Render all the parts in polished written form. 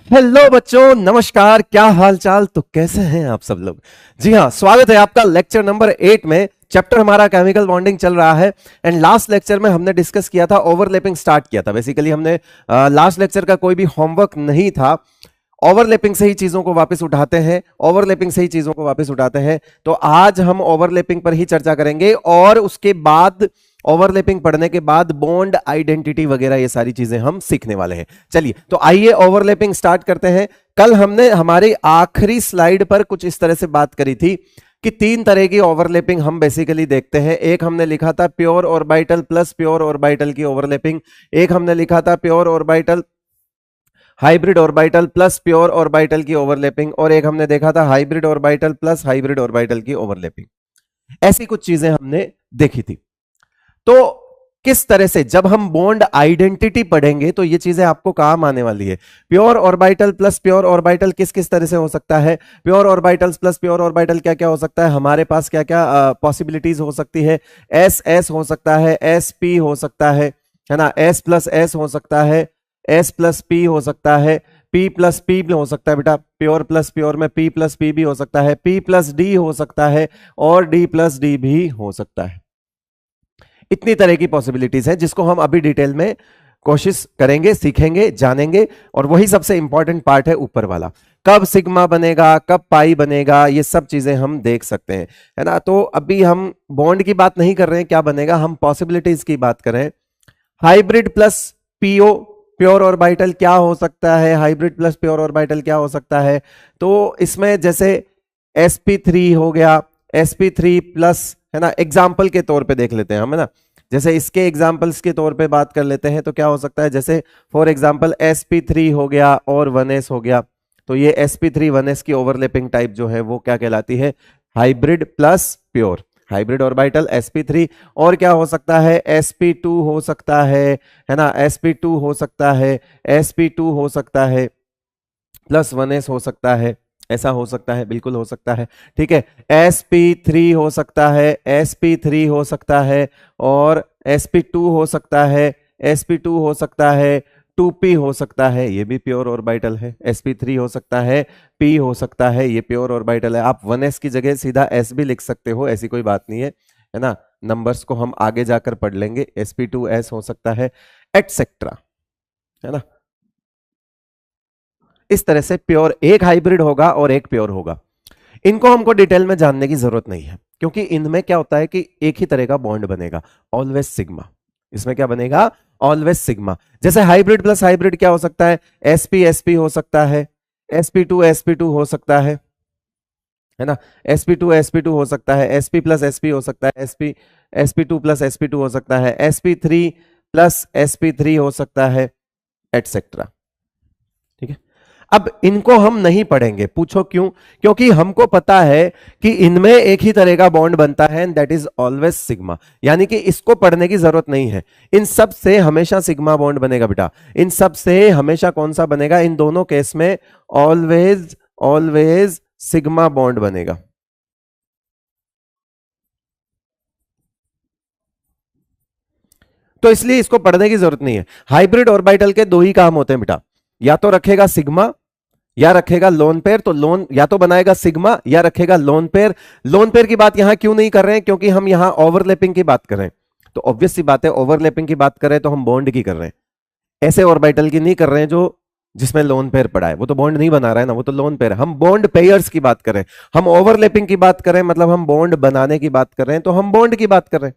Hello बच्चों, नमस्कार। क्या हाल चाल? तो कैसे हैं आप सब लोग? जी हाँ, स्वागत है आपका लेक्चर नंबर 8 में। चैप्टर हमारा केमिकल बॉन्डिंग चल रहा है एंड लास्ट लेक्चर में हमने डिस्कस किया था, ओवरलैपिंग स्टार्ट किया था। बेसिकली हमने लास्ट लेक्चर का कोई भी होमवर्क नहीं था। ओवरलैपिंग से ही चीजों को वापस उठाते हैं, ओवरलैपिंग से ही चीजों को वापस उठाते हैं। तो आज हम ओवरलैपिंग पर ही चर्चा करेंगे और उसके बाद ओवरलैपिंग पढ़ने के बाद बॉन्ड आइडेंटिटी वगैरह ये सारी चीजें हम सीखने वाले हैं। चलिए तो आइए ओवरलैपिंग स्टार्ट करते हैं। कल हमने हमारी आखिरी स्लाइड पर कुछ इस तरह से बात करी थी कि तीन तरह की ओवरलैपिंग हम बेसिकली देखते हैं। एक हमने लिखा था pure orbital plus pure orbital की ओवरलैपिंग, एक हमने लिखा था pure orbital hybrid orbital plus pure orbital की ओवरलैपिंग, और एक हमने देखा था hybrid orbital plus hybrid orbital की ओवरलैपिंग। ऐसी कुछ चीजें हमने देखी थी। तो किस तरह से जब हम बॉन्ड आइडेंटिटी पढ़ेंगे तो ये चीजें आपको काम आने वाली है। Pure orbital plus pure orbital किस किस तरह से हो सकता है, pure orbitals plus pure orbital क्या क्या हो सकता है, हमारे पास क्या क्या पॉसिबिलिटीज हो सकती है। एस एस हो सकता है, एस पी हो सकता है ना, एस प्लस एस हो सकता है, एस प्लस पी हो सकता है, पी प्लस पी भी हो सकता है बेटा। प्योर प्लस प्योर में पी प्लस पी भी हो सकता है, पी प्लस डी हो सकता है और डी प्लस डी भी हो सकता है। इतनी तरह की पॉसिबिलिटीज है जिसको हम अभी डिटेल में कोशिश करेंगे, सीखेंगे, जानेंगे। और वही सबसे इंपॉर्टेंट पार्ट है ऊपर वाला, कब सिग्मा बनेगा, कब पाई बनेगा, ये सब चीजें हम देख सकते हैं, है ना। तो अभी हम बॉन्ड की बात नहीं कर रहे हैं क्या बनेगा, हम पॉसिबिलिटीज की बात करें। Hybrid plus PO pure orbital क्या हो सकता है, हाइब्रिड प्लस प्योर ऑर्बिटल क्या हो सकता है। तो इसमें जैसे sp3 हो गया, sp3 प्लस, है ना, एग्जाम्पल के तौर पे देख लेते हैं हम, है ना। जैसे इसके एग्जाम्पल्स के तौर पे बात कर लेते हैं तो क्या हो सकता है, जैसे फॉर एग्जाम्पल sp3 हो गया और 1s हो गया। तो ये sp3 1s की ओवरलैपिंग टाइप जो है वो क्या कहलाती है, hybrid plus pure, hybrid orbital sp3। और क्या हो सकता है, sp2 हो सकता है ना, sp2 हो सकता है, sp2 हो सकता है प्लस 1s हो सकता है, ऐसा हो सकता है, बिल्कुल हो सकता है, ठीक है। sp3 हो सकता है, sp3 हो सकता है और sp2 हो सकता है, sp2 हो सकता है, 2p हो सकता है, ये भी प्योर ऑर्बिटल है। sp3 हो सकता है, p हो सकता है, ये प्योर ऑर्बिटल है। आप 1s की जगह सीधा s भी लिख सकते हो, ऐसी कोई बात नहीं है ना। नंबर्स को हम आगे जाकर पढ़ लेंगे। sp2s हो सकता है, एटसेट्रा, है ना। इस तरह से प्योर एक हाइब्रिड होगा और एक प्योर होगा। इनको हमको डिटेल में जानने की जरूरत नहीं है क्योंकि इनमें क्या होता है कि एक ही तरह का बॉन्ड बनेगा, ऑलवेज सिग्मा। इसमें क्या बनेगा, ऑलवेज सिग्मा। जैसे हाइब्रिड प्लस हाइब्रिड क्या हो सकता है, sp sp हो सकता है, sp2 sp2 हो सकता है ना, sp2 sp2 हो सकता है, sp प्लस sp हो सकता है, sp2 प्लस sp2 हो सकता है, sp3 प्लस sp3 हो सकता है, एटसेट्रा। ठीक है। अब इनको हम नहीं पढ़ेंगे, पूछो क्यों? क्योंकि हमको पता है कि इनमें एक ही तरह का बॉन्ड बनता है and that is always sigma, यानी कि इसको पढ़ने की जरूरत नहीं है। इन सब से हमेशा सिग्मा बॉन्ड बनेगा बेटा, इन सब से हमेशा कौन सा बनेगा, इन दोनों केस में ऑलवेज ऑलवेज सिग्मा बॉन्ड बनेगा। तो इसलिए इसको पढ़ने की जरूरत नहीं है। हाइब्रिड ऑर्बिटल के दो ही काम होते हैं बेटा, या तो रखेगा सिग्मा या रखेगा लोन पेयर। तो लोन या तो बनाएगा सिग्मा या रखेगा लोन पेयर। लोन पेयर की बात यहां क्यों नहीं कर रहे हैं, क्योंकि हम यहां ओवरलैपिंग की बात कर रहे हैं। तो ऑब्वियस सी बात है, ओवरलैपिंग की बात कर रहे हैं तो हम बॉन्ड की कर रहे हैं, ऐसे ऑर्बिटल की नहीं कर रहे हैं जो जिसमें लोन पेयर पड़ा है, वो तो बॉन्ड नहीं बना रहा है ना, वो तो लोन पेयर है। हम बॉन्ड पेयर्स की बात कर रहे हैं, हम ओवरलैपिंग की बात कर रहे हैं, मतलब हम बॉन्ड बनाने की बात कर रहे हैं, तो हम बॉन्ड की बात कर रहे हैं।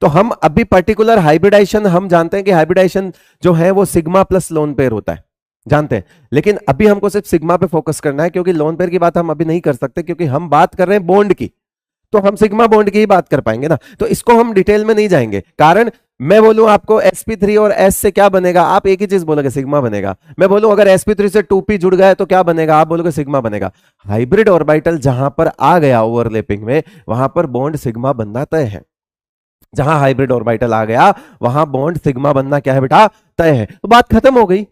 तो हम अभी पर्टिकुलर हाइब्रिडाइजेशन हम जानते हैं कि हाइब्रिडाइजेशन जो है वो सिग्मा प्लस लोन पेयर होता है, जानते हैं। लेकिन अभी हमको सिर्फ सिग्मा पे फोकस करना है क्योंकि लोन पेयर की बात हम अभी नहीं कर सकते, क्योंकि हम बात कर रहे हैं बॉन्ड की। तो हम सिग्मा बॉन्ड की ही बात कर पाएंगे ना, तो इसको हम डिटेल में नहीं जाएंगे। कारण मैं बोलूं आपको sp3 और s से क्या बनेगा, आप एक ही चीज बोलोगे, सिग्मा बनेगा। मैं बोलूं अगर sp3 से 2p जुड़ गया तो क्या बनेगा, आप बोलोगे सिग्मा बनेगा। हाइब्रिड ऑर्बिटल जहां पर आ गया ओवरलैपिंग में, वहां पर बॉन्ड सिग्मा बनना तय है। जहां हाइब्रिड ऑर्बिटल आ गया वहां बॉन्ड सिग्मा बनना क्या है बेटा, तय है। तो बात खत्म हो गई।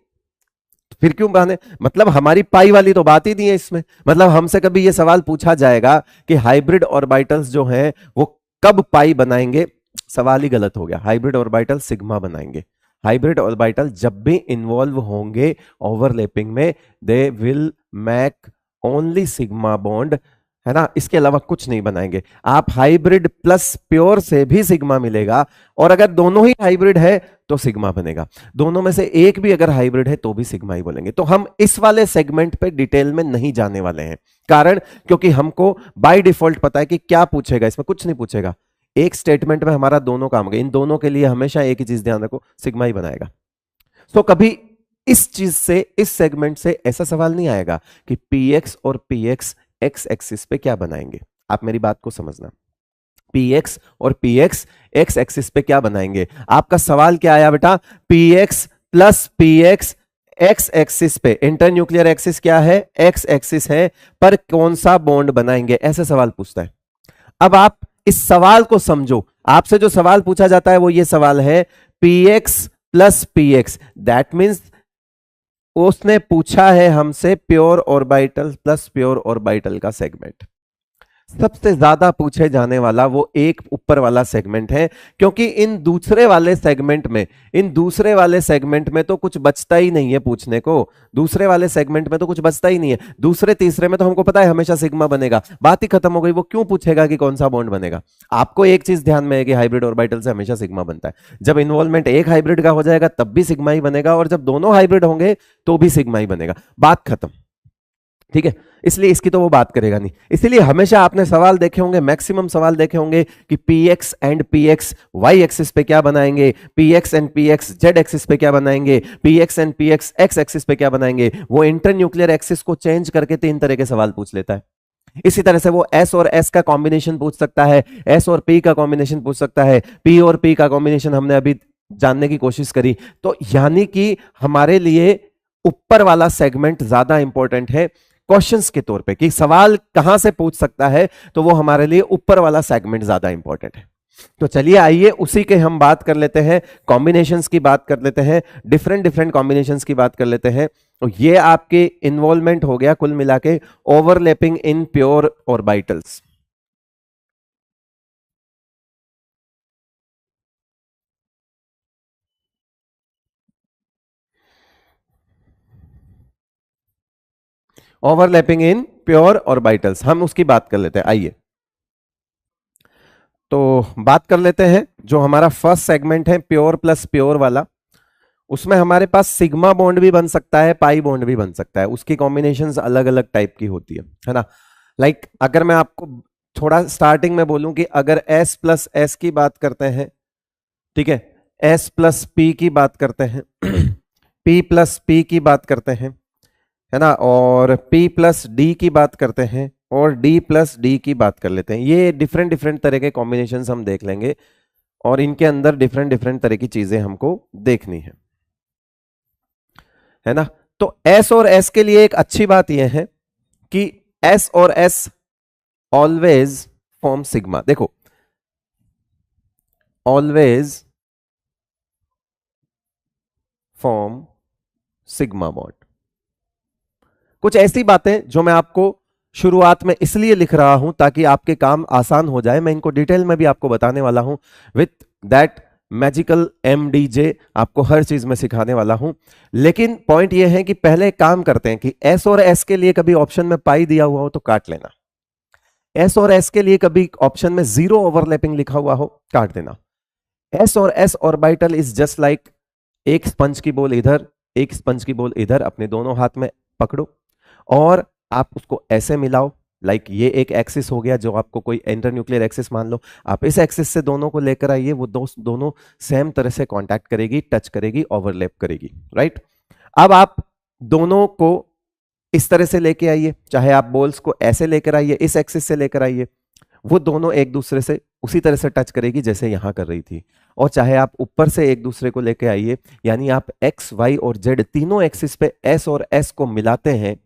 फिर क्यों बहाने, मतलब हमारी पाई वाली तो बात ही नहीं है इसमें। मतलब हमसे कभी ये सवाल पूछा जाएगा कि हाइब्रिड ऑर्बिटल्स जो हैं वो कब पाई बनाएंगे, सवाल ही गलत हो गया। हाइब्रिड ऑर्बिटल सिग्मा बनाएंगे, हाइब्रिड ऑर्बिटल जब भी इन्वॉल्व होंगे ओवरलैपिंग में, they will make only sigma bond, है ना, इसके अलावा कुछ नहीं बनाएंगे। आप हाइब्रिड प्लस प्योर से भी सिग्मा मिलेगा, और अगर दोनों ही हाइब्रिड है तो सिग्मा बनेगा, दोनों में से एक भी अगर हाइब्रिड है तो भी सिग्मा ही बोलेंगे। तो हम इस वाले सेगमेंट पे डिटेल में नहीं जाने वाले हैं, कारण क्योंकि हमको बाय डिफॉल्ट पता है कि क्या पूछेगा, इसमें कुछ नहीं पूछेगा। एक स्टेटमेंट में हमारा दोनों काम हो गए, इन दोनों के लिए हमेशा एक ही चीज ध्यान रखो, सिग्मा ही बनाएगा। तो कभी इस चीज से, इस सेगमेंट से ऐसा सवाल नहीं आएगा कि px और px एक्स एक्सिस पे क्या बनाएंगे। आप मेरी बात को समझना, px और px एक्स एक्सिस पे क्या बनाएंगे। आपका सवाल क्या आया बेटा, px plus px x axis पे, इंटर न्यूक्लियर एक्सिस क्या है, एक्स एक्सिस है, पर कौन सा बॉन्ड बनाएंगे, ऐसे सवाल पूछता है। अब आप इस सवाल को समझो, आपसे जो सवाल पूछा जाता है वो ये सवाल है, px plus px, that means उसने पूछा है हमसे pure orbital plus pure orbital का सेगमेंट। सबसे ज्यादा पूछे जाने वाला वो एक ऊपर वाला सेगमेंट है, क्योंकि इन दूसरे वाले सेगमेंट में तो कुछ बचता ही नहीं है पूछने को, दूसरे वाले सेगमेंट में तो कुछ बचता ही नहीं है। दूसरे तीसरे में तो हमको पता है हमेशा सिग्मा बनेगा, बात ही खत्म हो गई। वो क्यों पूछेगा कि कौन सा बॉन्ड बनेगा। आपको एक चीज ध्यान में है कि हाइब्रिड ऑर्बिटल से हमेशा सिग्मा बनता है। जब इन्वॉल्वमेंट एक हाइब्रिड का हो जाएगा तब भी सिग्मा ही बनेगा, और जब दोनों हाइब्रिड होंगे तो भी सिग्मा ही बनेगा, बात खत्म। ठीक है, इसलिए इसकी तो वो बात करेगा नहीं। इसलिए हमेशा आपने सवाल देखे होंगे, मैक्सिमम सवाल देखे होंगे कि px and px y axis पे क्या बनाएंगे, px and px z axis पे क्या बनाएंगे, px and px x axis पे क्या बनाएंगे। वो इंटर न्यूक्लियर एक्सिस को चेंज करके 3 तरह के सवाल पूछ लेता है। इसी तरह से वो s और s का कॉम्बिनेशन पूछ सकता है, s और p का कॉम्बिनेशन पूछ सकता है, p और p का कॉम्बिनेशन हमने अभी जानने की कोशिश करी। तो यानी कि हमारे लिए ऊपर वाला सेगमेंट ज्यादा इंपॉर्टेंट है क्वेश्चंस के तौर पे, कि सवाल कहां से पूछ सकता है, तो वो हमारे लिए ऊपर वाला सेगमेंट ज्यादा इंपॉर्टेंट है। तो चलिए आइए उसी के हम बात कर लेते हैं, कॉम्बिनेशंस की बात कर लेते हैं, डिफरेंट कॉम्बिनेशंस की बात कर लेते हैं। तो ये आपके इन्वॉल्वमेंट हो गया कुल मिला के overlapping in pure orbitals. Overlapping in pure orbitals, हम उसकी बात कर लेते हैं। आइए तो बात कर लेते हैं, जो हमारा फर्स्ट सेगमेंट है प्योर प्लस प्योर वाला, उसमें हमारे पास सिग्मा बॉन्ड भी बन सकता है, पाई बॉन्ड भी बन सकता है। उसकी कॉम्बिनेशंस अलग अलग टाइप की होती है ना। लाइक अगर मैं आपको थोड़ा स्टार्टिंग में बोलूं कि अगर s प्लस एस की बात करते हैं, ठीक है, s प्लस पी की बात करते हैं, p प्लस पी की बात करते हैं, है ना, और p प्लस डी की बात करते हैं, और d प्लस डी की बात कर लेते हैं। ये डिफरेंट तरह के कॉम्बिनेशन हम देख लेंगे, और इनके अंदर डिफरेंट तरह की चीजें हमको देखनी है ना। तो s और s के लिए एक अच्छी बात यह है कि s और s ऑलवेज फॉर्म सिग्मा। देखो, ऑलवेज फॉर्म सिग्मा बॉन्ड। कुछ ऐसी बातें जो मैं आपको शुरुआत में इसलिए लिख रहा हूं ताकि आपके काम आसान हो जाए, मैं इनको डिटेल में भी आपको बताने वाला हूं, विथ दैट मैजिकल MDJ आपको हर चीज में सिखाने वाला हूं। लेकिन पॉइंट यह है कि पहले काम करते हैं कि s और s के लिए कभी ऑप्शन में पाई दिया हुआ हो तो काट लेना, s और s के लिए कभी ऑप्शन में 0 ओवरलैपिंग लिखा हुआ हो काट देना। s और s orbital is just like एक स्पंज की बॉल इधर, एक स्पंज की बॉल इधर, अपने दोनों हाथ में पकड़ो और आप उसको ऐसे मिलाओ। लाइक ये एक एक्सिस हो गया जो आपको कोई इंटर न्यूक्लियर एक्सिस मान लो, आप इस एक्सिस से दोनों को लेकर आइए, वो दोनों सेम तरह से कांटेक्ट करेगी, टच करेगी, ओवरलैप करेगी, राइट। अब आप दोनों को इस तरह से लेके आइए, चाहे आप बॉल्स को ऐसे लेकर आइए, इस एक्सिस से लेकर आइए, वो दोनों एक दूसरे से उसी तरह से टच करेगी जैसे यहां कर रही थी। और चाहे आप ऊपर से एक दूसरे को लेके आइए, यानी आप एक्स वाई और जेड तीनों एक्सिस पे एस और एस को मिलाते हैं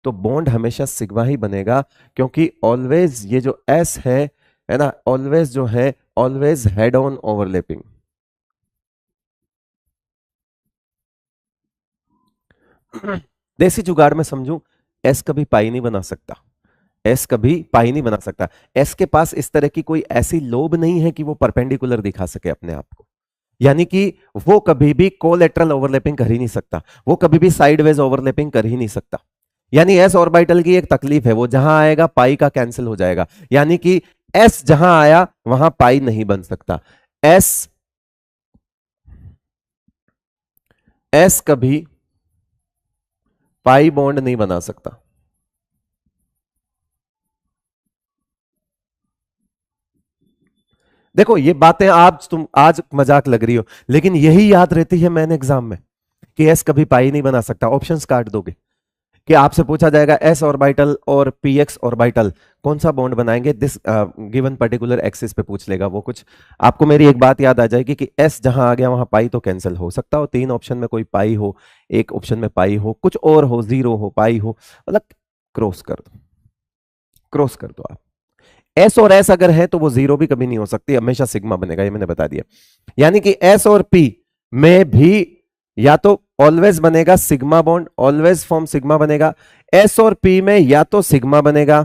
तो बॉन्ड हमेशा सिग्मा ही बनेगा, क्योंकि ऑलवेज ये जो एस है ना, ऑलवेज जो है, ऑलवेज हेड ऑन ओवरलैपिंग। देसी जुगाड़ में समझूं, एस कभी पाई नहीं बना सकता, एस कभी पाई नहीं बना सकता। एस के पास इस तरह की कोई ऐसी लोब नहीं है कि वो परपेंडिकुलर दिखा सके अपने आप को। यानी कि वो कभी भी कोलेटरल ओवरलैपिंग कर ही नहीं सकता, वो कभी भी साइडवेज ओवरलैपिंग कर ही नहीं सकता। यानी एस ऑर्बिटल की एक तकलीफ है, वो जहां आएगा पाई का कैंसिल हो जाएगा, यानी कि एस जहां आया वहां पाई नहीं बन सकता। एस कभी पाई बॉन्ड नहीं बना सकता। देखो ये बातें आज मजाक लग रही हो, लेकिन यही याद रहती है मेन एग्जाम में कि एस कभी पाई नहीं बना सकता। ऑप्शंस काट दोगे कि आपसे पूछा जाएगा एस ऑर्बिटल और पी एक्स ऑर्बिटल कौन सा बॉन्ड बनाएंगे, दिस गिवन पर्टिकुलर एक्सिस पे पूछ लेगा वो कुछ। आपको मेरी एक बात याद आ जाएगी कि एस जहां आ गया वहां पाई तो कैंसिल हो सकता हो, 3 ऑप्शन में कोई पाई हो, एक ऑप्शन में पाई हो, कुछ और हो, 0 हो, पाई हो, मतलब क्रॉस कर दो, क्रॉस कर दो आप। एस और एस अगर है तो वो 0 भी कभी नहीं हो सकती, हमेशा सिग्मा बनेगा, ये मैंने बता दिया। यानी कि एस और पी में भी या तो ऑलवेज बनेगा sigma bond, always form sigma बनेगा। एस और पी में या तो सिग्मा बनेगा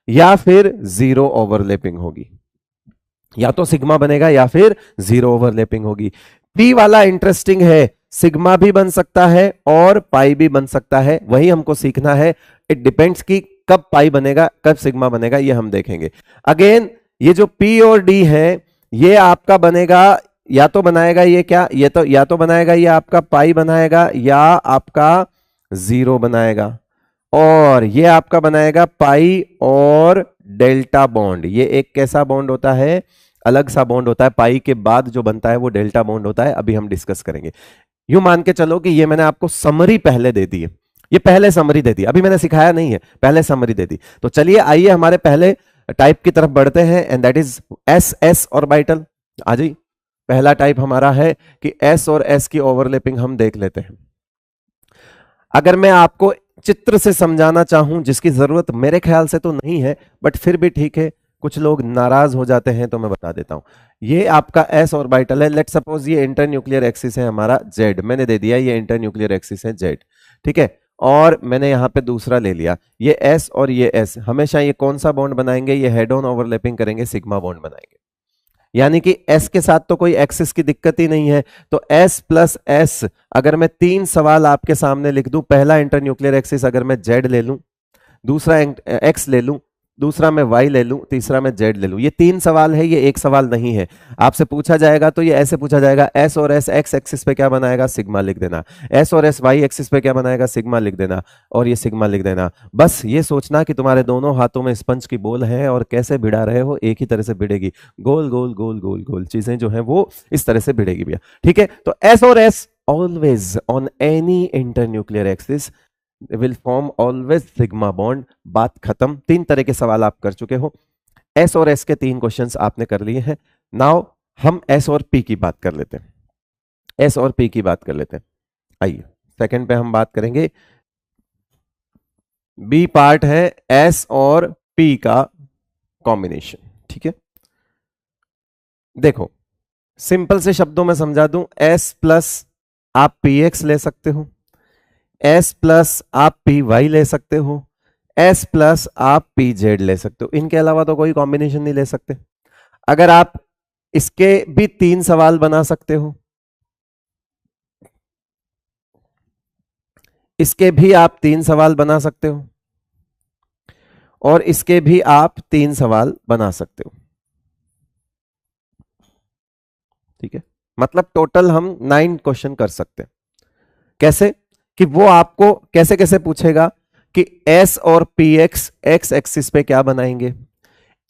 या फिर 0 ओवरलैपिंग होगी, या तो सिग्मा बनेगा या फिर 0 ओवरलैपिंग होगी। पी वाला इंटरेस्टिंग है, सिग्मा भी बन सकता है और पाई भी बन सकता है, वही हमको सीखना है। इट डिपेंड्स कि कब पाई बनेगा कब सिग्मा बनेगा, ये हम देखेंगे। अगेन ये जो पी और डी है ये आपका बनेगा, या तो बनाएगा ये क्या, ये तो या तो बनाएगा ये आपका पाई बनाएगा या आपका 0 बनाएगा, और ये आपका बनाएगा पाई और डेल्टा बॉन्ड। ये एक कैसा बॉन्ड होता है, अलग सा बॉन्ड होता है, पाई के बाद जो बनता है वो डेल्टा बॉन्ड होता है, अभी हम डिस्कस करेंगे। यूं मान के चलो कि ये मैंने आपको समरी पहले दे दी है, ये पहले समरी दे दी, अभी मैंने सिखाया नहीं है, पहले समरी दे दी। तो चलिए आइए हमारे पहले टाइप की तरफ बढ़ते हैं, and that is S S orbital. आ जाइए, पहला टाइप हमारा है कि एस और एस की ओवरलैपिंग हम देख लेते हैं। अगर मैं आपको चित्र से समझाना चाहूं, जिसकी जरूरत मेरे ख्याल से तो नहीं है, बट फिर भी ठीक है, कुछ लोग नाराज हो जाते हैं तो मैं बता देता हूं। ये आपका एस ऑर्बिटल है, लेट सपोज ये इंटरन्यूक्लियर एक्सिस है हमारा जेड, मैंने दे दिया ये इंटरन्यूक्लियर एक्सिस है जेड, ठीक है। और मैंने यहां पे दूसरा ले लिया, ये एस और ये एस, हमेशा ये कौन सा बॉन्ड बनाएंगे, ये हेड ऑन ओवरलैपिंग करेंगे, सिग्मा बॉन्ड बनाएंगे। यानी कि एस के साथ तो कोई एक्सिस की दिक्कत ही नहीं है। तो एस प्लस एस, अगर मैं 3 सवाल आपके सामने लिख दूं, पहला इंटरन्यूक्लियर एक्सिस अगर मैं जेड ले लूं, दूसरा एक्स ले लूं, दूसरा मैं वाई ले लूं, तीसरा मैं जेड ले लूं, ये 3 सवाल है, ये एक सवाल नहीं है। आपसे पूछा जाएगा तो ये ऐसे पूछा जाएगा, एस और एस एक्स एक्सिस पे क्या बनाएगा, सिग्मा लिख देना, एस और एस वाई एक्सिस पे क्या बनाएगा, सिग्मा लिख देना, और ये सिग्मा लिख देना। बस ये सोचना कि तुम्हारे दोनों हाथों में स्पंज की बोल है और कैसे भिड़ा रहे हो, एक ही तरह से भिड़ेगी, गोल गोल गोल गोल गोल चीजें जो है वो इस तरह से भिड़ेगी भैया, ठीक है। तो एस और S always on any internuclear axis will form always sigma bond, बात खत्म। 3 तरह के सवाल आप कर चुके हो, एस और एस के 3 क्वेश्चंस आपने कर लिए हैं। नाउ हम एस और पी की बात कर लेते हैं, एस और पी की बात कर लेते हैं। आइए सेकंड पे हम बात करेंगे, बी पार्ट है एस और पी का कॉम्बिनेशन, ठीक है। देखो सिंपल से शब्दों में समझा दूं, एस प्लस आप पी एक्स ले सकते हो, एस प्लस आप पी वाई ले सकते हो, एस प्लस आप पी जेड ले सकते हो, इनके अलावा तो कोई कॉम्बिनेशन नहीं ले सकते। अगर आप इसके भी 3 सवाल बना सकते हो, इसके भी आप 3 सवाल बना सकते हो, और इसके भी आप 3 सवाल बना सकते हो, ठीक है। मतलब टोटल हम 9 क्वेश्चन कर सकते हैं। कैसे कि वो आपको कैसे कैसे पूछेगा कि एस और पी एक्स एक्स एक्सिस पे क्या बनाएंगे,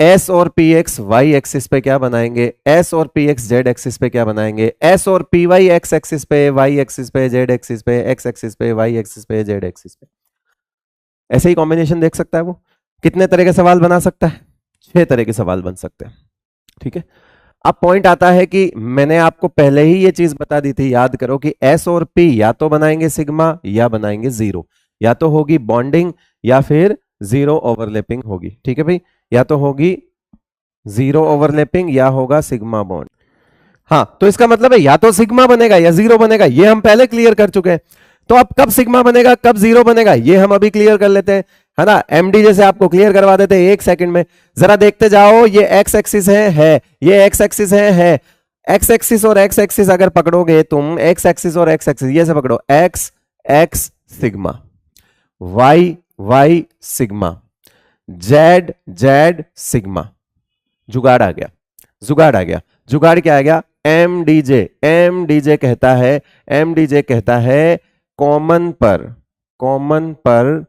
एस और पी एक्स वाई एक्सिस पे क्या बनाएंगे, एस और पी एक्स जेड एक्सिस पे क्या बनाएंगे, एस और पी वाई एक्स एक्सिस पे, वाई एक्सिस पे, जेड एक्सिस पे, एक्स एक्सिस पे, वाई एक्सिस पे, जेड एक्सिस पे। ऐसे ही कॉम्बिनेशन देख सकता है वो। कितने तरह के सवाल बना सकता है, 6 तरह के सवाल बन सकते हैं, ठीक है। अब पॉइंट आता है कि मैंने आपको पहले ही ये चीज बता दी थी, याद करो कि एस और पी या तो बनाएंगे सिग्मा या बनाएंगे 0, या तो होगी बॉन्डिंग या फिर 0 ओवरलैपिंग होगी, ठीक है भाई, या तो होगी 0 ओवरलैपिंग या होगा सिग्मा बॉन्ड। हाँ, तो इसका मतलब है या तो सिग्मा बनेगा या 0 बनेगा, ये हम पहले क्लियर कर चुके हैं। तो अब कब सिग्मा बनेगा कब 0 बनेगा ये हम अभी क्लियर कर लेते हैं, है ना। एमडी जैसे आपको क्लियर करवा देते हैं 1 सेकंड में। जरा देखते जाओ, ये एक्स एक्सिस है, ये एक्स एक्सिस है, एक्स एक्सिस और एक्स एक्सिस अगर पकड़ोगे तुम, एक्स एक्सिस और एक्स एक्सिस ये से पकड़ो, x x sigma, y y sigma, z z sigma. जुगाड़ आ गया, जुगाड़ आ गया। जुगाड़ क्या आ गया? M DJ. एम डीजे कहता है, एम डीजे कहता है कॉमन पर, कॉमन पर,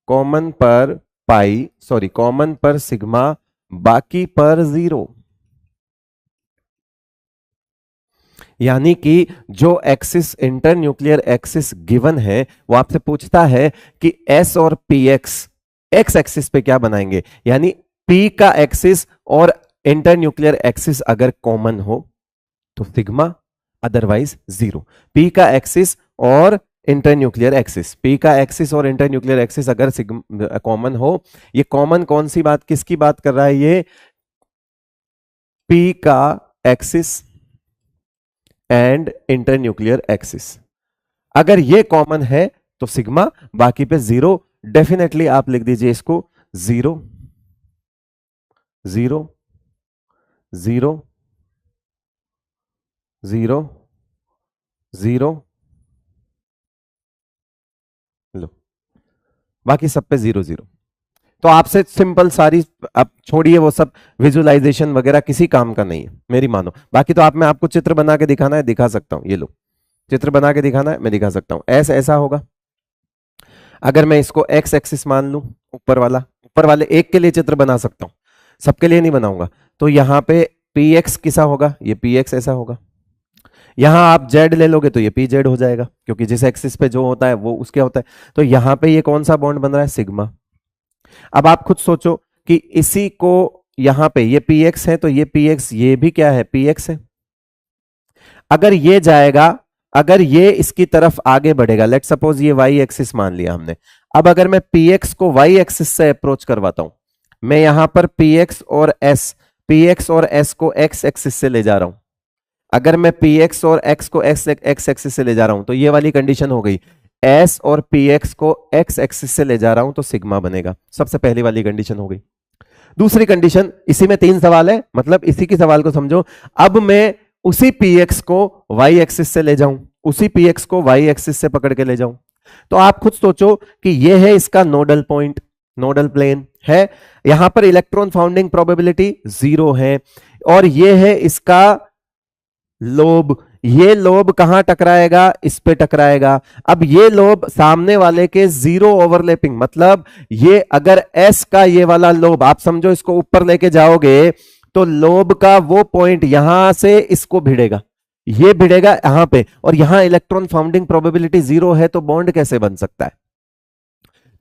कॉमन पर पाई, सॉरी कॉमन पर सिग्मा, बाकी पर जीरो। यानी कि जो axis, inter nuclear axis given है, वो आपसे पूछता है कि एस और पी एक्स, एक्स एक्सिस पे क्या बनाएंगे, यानी पी का एक्सिस और इंटर न्यूक्लियर एक्सिस अगर कॉमन हो तो सिग्मा, अदरवाइज जीरो। पी का एक्सिस और इंटर न्यूक्लियर एक्सिस, पी का एक्सिस और इंटर न्यूक्लियर एक्सिस अगर कॉमन हो, ये कॉमन कौन सी बात, किसकी बात कर रहा है ये? पी का axis and inter nuclear axis. अगर ये कॉमन है तो सिग्मा, बाकी पे जीरो। डेफिनेटली आप लिख दीजिए इसको, zero zero zero zero zero, लो बाकी सब पे जीरो जीरो। तो आपसे सिंपल सारी, आप छोड़िए वो सब विजुअलाइजेशन वगैरह, किसी काम का नहीं है मेरी मानो। बाकी तो आप, मैं आपको चित्र बना के दिखाना है, दिखा सकता हूं, ये लो चित्र बना के दिखाना है, मैं दिखा सकता हूं। ऐसा ऐसा होगा। अगर मैं इसको एक्स एक्सिस मान लूं, ऊपर वाला, ऊपर वाले एक के लिए चित्र बना सकता हूं, सबके लिए नहीं बनाऊंगा। तो यहां पे पी एक्स किसा होगा, ये पी एक्स ऐसा होगा। यहां आप जेड ले लोगे तो ये पी जेड हो जाएगा, क्योंकि जिस एक्सिस पे जो होता है वो उसके होता है। तो यहां पे ये कौन सा बॉन्ड बन रहा है? सिग्मा। अब आप खुद सोचो कि इसी को यहां पे ये पी एक्स है, तो ये पी एक्स, ये भी क्या है? पी एक्स है। अगर ये जाएगा, अगर ये इसकी तरफ आगे बढ़ेगा, लेट सपोज ये वाई एक्सिस मान लिया हमने। अब अगर मैं पी एक्स को वाई एक्सिस से अप्रोच करवाता हूं, मैं यहां पर पी एक्स और एस, पी एक्स और एस को एक्स एक्सिस से ले जा रहा हूं। अगर मैं पी एक्स और एक्स को एक्स एक्सिस से ले जा रहा हूं, तो ये वाली कंडीशन हो गई। एस और पी एक्स को एक्स एक्सिस से ले जा रहा हूं तो सिग्मा बनेगा। सबसे पहली वाली कंडीशन हो गई। दूसरी कंडीशन, इसी में 3 सवाल है, मतलब इसी की सवाल को समझो। अब मैं उसी पी एक्स को वाई एक्सिस से ले जाऊं, उसी पी एक्स को वाई एक्सिस से पकड़ के ले जाऊं, तो आप खुद सोचो कि यह है इसका नोडल पॉइंट, नोडल प्लेन है। यहां पर इलेक्ट्रॉन फाउंडिंग प्रोबेबिलिटी 0 है, और यह है इसका लोब। ये लोब कहां टकराएगा? इस पे टकराएगा। अब ये लोब सामने वाले के जीरो ओवरलैपिंग, मतलब ये अगर एस का ये वाला लोब, आप समझो इसको ऊपर लेके जाओगे तो लोब का वो पॉइंट यहां से इसको भिड़ेगा, ये भिड़ेगा यहां पे, और यहां इलेक्ट्रॉन फाउंडिंग प्रोबेबिलिटी 0 है, तो बॉन्ड कैसे बन सकता है?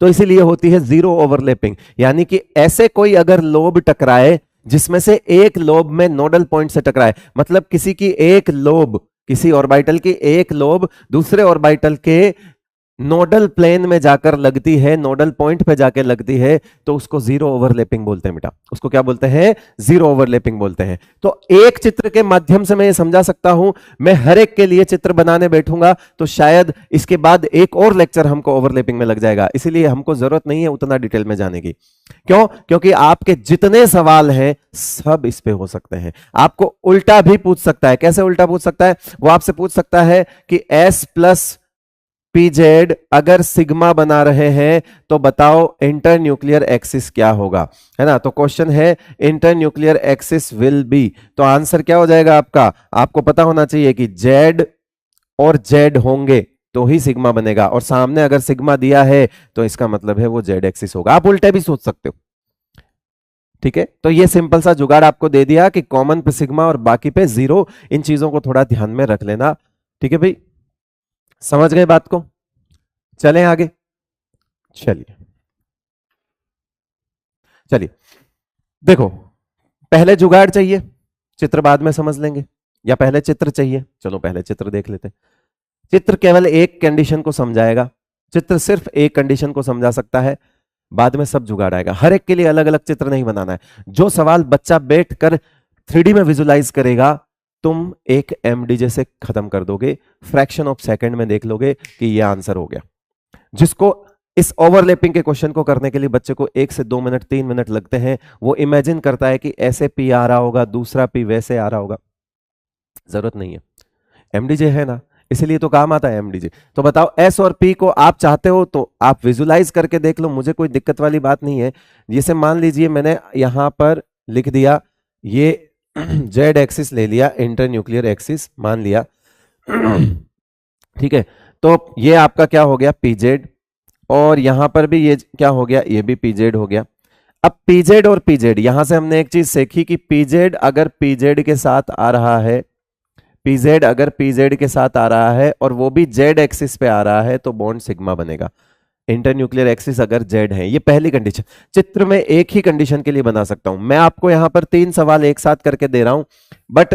तो इसीलिए होती है जीरो ओवरलैपिंग। यानी कि ऐसे कोई अगर लोब टकराए जिसमें से एक लोब में नोडल पॉइंट से टकराए, मतलब किसी की एक लोब, किसी ऑर्बिटल की एक लोब दूसरे ऑर्बिटल के नोडल प्लेन में जाकर लगती है, नोडल पॉइंट पे जाकर लगती है, तो उसको जीरो ओवरलैपिंग बोलते हैं बेटा। उसको क्या बोलते हैं? जीरो ओवरलैपिंग बोलते हैं। तो एक चित्र के माध्यम से मैं ये समझा सकता हूं। मैं हर एक के लिए चित्र बनाने बैठूंगा तो शायद इसके बाद एक और लेक्चर हमको ओवरलैपिंग में लग जाएगा, इसीलिए हमको जरूरत नहीं है उतना डिटेल में जाने की। क्यों? क्योंकि आपके जितने सवाल हैं सब इस पे हो सकते हैं। आपको उल्टा भी पूछ सकता है। कैसे उल्टा पूछ सकता है? वो आपसे पूछ सकता है कि एस प्लस पी जेड अगर सिग्मा बना रहे हैं तो बताओ इंटर न्यूक्लियर एक्सिस क्या होगा, है ना। तो क्वेश्चन है inter nuclear axis will be, तो आंसर क्या हो जाएगा आपका? आपको पता होना चाहिए कि जेड और जेड होंगे तो ही सिग्मा बनेगा, और सामने अगर सिग्मा दिया है तो इसका मतलब है वो जेड एक्सिस होगा। आप उल्टे भी सोच सकते हो, ठीक है। तो ये सिंपल सा जुगाड़ आपको दे दिया कि कॉमन पे सिग्मा और बाकी पे जीरो। इन चीजों को थोड़ा ध्यान में रख लेना, ठीक है भाई। समझ गए बात को? चलें आगे। चलिए चलिए, देखो पहले जुगाड़ चाहिए, चित्र बाद में समझ लेंगे, या पहले चित्र चाहिए? चलो पहले चित्र देख लेते हैं। चित्र केवल एक कंडीशन को समझाएगा, चित्र सिर्फ एक कंडीशन को समझा सकता है, बाद में सब जुगाड़ आएगा। हर एक के लिए अलग अलग चित्र नहीं बनाना है। जो सवाल बच्चा बैठकर 3D में विजुलाइज करेगा, तुम एक एमडीजे से खत्म कर दोगे, फ्रैक्शन ऑफ सेकंड में देख लोगे कि ये आंसर हो गया। जिसको इस ओवरलैपिंग के क्वेश्चन को करने के लिए बच्चे को 1 से 2 मिनट 3 मिनट लगते हैं, वो इमेजिन करता है कि ऐसे पी आ रहा होगा, दूसरा पी वैसे आ रहा होगा। जरूरत नहीं है, एमडीजे है ना, इसीलिए तो काम आता है एमडीजे। तो बताओ एस और पी को आप चाहते हो तो आप विजुलाइज करके देख लो, मुझे कोई दिक्कत वाली बात नहीं है। जैसे मान लीजिए मैंने यहां पर लिख दिया, ये जेड एक्सिस ले लिया, इंटर न्यूक्लियर एक्सिस मान लिया, ठीक है। तो ये आपका क्या हो गया पीजेड, और यहां पर भी ये क्या हो गया, ये भी पीजेड हो गया। अब पीजेड और पीजेड, यहां से हमने एक चीज सीखी कि पीजेड अगर पीजेड के साथ आ रहा है, पीजेड अगर पीजेड के साथ आ रहा है और वो भी जेड एक्सिस पे आ रहा है तो बॉन्ड सिग्मा बनेगा। इंटर न्यूक्लियर एक्सिस अगर जेड है, ये पहली कंडीशन। चित्र में एक ही कंडीशन के लिए बना सकता हूं मैं, आपको यहां पर 3 सवाल एक साथ करके दे रहा हूं, बट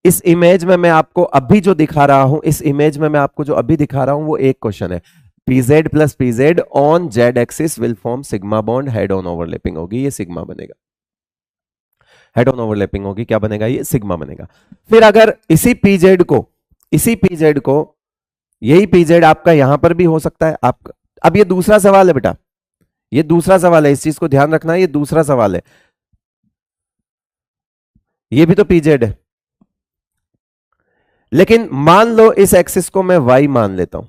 इस इमेज में मैं आपको अभी जो दिखा रहा हूं, इस इमेज में मैं आपको जो अभी दिखा रहा हूं वो एक क्वेश्चन है। PZ plus PZ on z axis will form sigma bond, head on overlapping होगी, ये सिग्मा बनेगा। हेड ऑन ओवरलैपिंग होगी, क्या बनेगा, ये सिग्मा बनेगा। फिर अगर इसी पीजेड को यही पीजेड आपका यहां पर भी हो सकता है आपका। अब ये दूसरा सवाल है बेटा, ये दूसरा सवाल है, इस चीज को ध्यान रखना है, ये दूसरा सवाल है। ये भी तो पीजेड है, लेकिन मान लो इस एक्सिस को मैं वाई मान लेता हूं।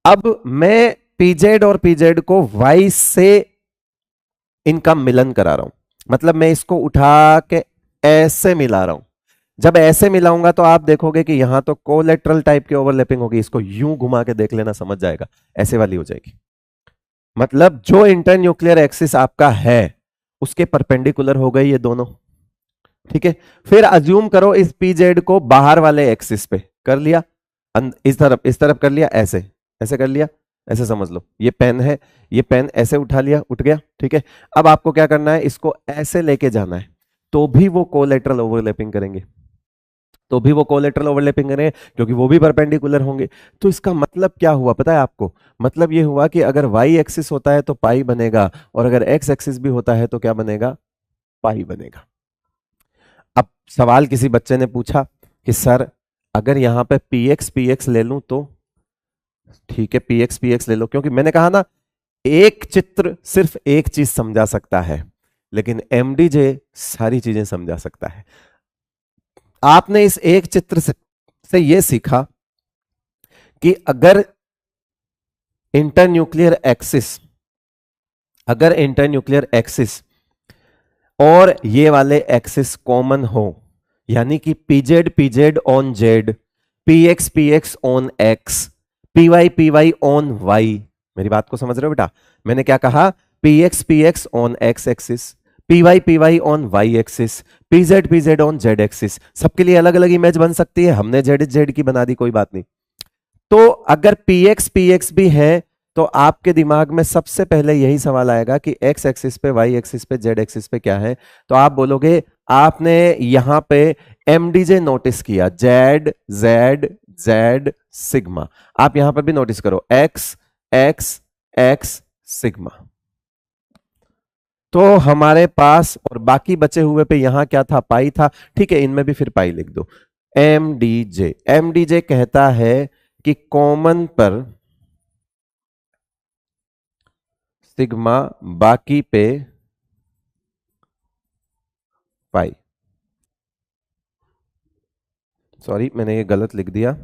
अब मैं पीजेड और पीजेड को वाई से इनका मिलन करा रहा हूं, मतलब मैं इसको उठा के ऐसे मिला रहा हूं। जब ऐसे मिलाऊंगा तो आप देखोगे कि यहां तो कोलेटरल टाइप की ओवरलैपिंग होगी, इसको यूं घुमा के देख लेना, समझ जाएगा, ऐसे वाली हो जाएगी। मतलब जो इंटर न्यूक्लियर एक्सिस आपका है उसके परपेंडिकुलर हो गई ये दोनों, ठीक है। फिर अज्यूम करो इस पीजेड को बाहर वाले एक्सिस पे कर लिया, इस तरफ कर लिया, ऐसे ऐसे कर लिया, ऐसे समझ लो ये पेन है, ये पेन ऐसे उठा लिया, उठ गया, ठीक है। अब आपको क्या करना है, इसको ऐसे लेके जाना है, तो भी वो कोलेटरल ओवरलैपिंग करेंगे, तो भी वो कोलेटरल ओवरलैपिंग करेंगे, क्योंकि वो भी परपेंडिकुलर होंगे। तो इसका मतलब क्या हुआ पता है आपको, मतलब ये हुआ कि अगर वाई एक्सिस होता है तो पाई बनेगा, और अगर एक्स एक्सिस भी होता है तो क्या बनेगा, पाई बनेगा। अब सवाल किसी बच्चे ने पूछा कि सर अगर यहां पे पी एक्स ले लूं तो, ठीक है पी एक्स ले लो, क्योंकि मैंने कहा ना एक चित्र सिर्फ एक चीज समझा सकता है, लेकिन एमडीजे सारी चीजें समझा सकता है। आपने इस एक चित्र से यह सीखा कि अगर इंटरन्यूक्लियर एक्सिस और ये वाले एक्सिस कॉमन हो, यानी कि p z on z, p x on x, p y on y. मेरी बात को समझ रहे हो बेटा, मैंने क्या कहा, p x on x axis, p y on y axis, p z on z axis. सबके लिए अलग अलग इमेज बन सकती है, हमने जेड की बना दी, कोई बात नहीं। तो अगर पी एक्स भी है तो आपके दिमाग में सबसे पहले यही सवाल आएगा कि एक्स एक्सिस पे, वाई एक्सिस पे, जेड एक्सिस पे क्या है। तो आप बोलोगे आपने यहां पे एमडीजे नोटिस किया, जेड जेड जेड सिग्मा। आप यहां पर भी नोटिस करो एक्स एक्स एक्स सिग्मा। तो हमारे पास और बाकी बचे हुए पे यहां क्या था, पाई था, ठीक है, इनमें भी फिर पाई लिख दो। एमडीजे कहता है कि कॉमन पर सिग्मा, बाकी पे पाई। सॉरी मैंने ये गलत लिख दिया,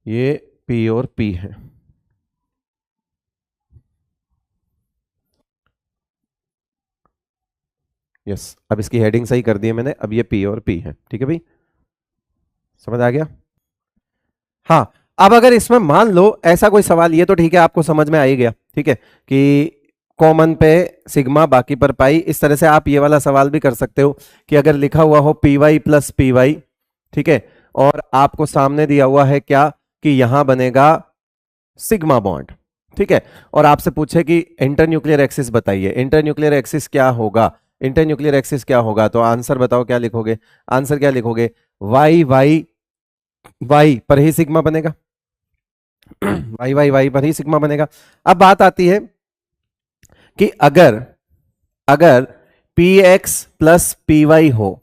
ये पी और पी है। यस, अब इसकी हेडिंग सही कर दी है मैंने, अब ये पी और पी है, ठीक है भाई, समझ आ गया। हाँ, अब अगर इसमें मान लो ऐसा कोई सवाल, ये तो ठीक है आपको समझ में आ ही गया, ठीक है, कि कॉमन पे सिग्मा बाकी पर पाई। इस तरह से आप ये वाला सवाल भी कर सकते हो कि अगर लिखा हुआ हो p y plus p y, ठीक है, और आपको सामने दिया हुआ है क्या कि यहां बनेगा सिग्मा बॉन्ड, ठीक है, और आपसे पूछे कि इंटरन्यूक्लियर एक्सिस बताइए, इंटरन्यूक्लियर एक्सिस क्या होगा, इंटरन्यूक्लियर एक्सिस क्या होगा, तो आंसर बताओ क्या लिखोगे, आंसर क्या लिखोगे, वाई वाई वाई पर ही सिग्मा बनेगा, वाई पर ही सिग्मा बनेगा। अब बात आती है कि अगर अगर p x plus p y हो,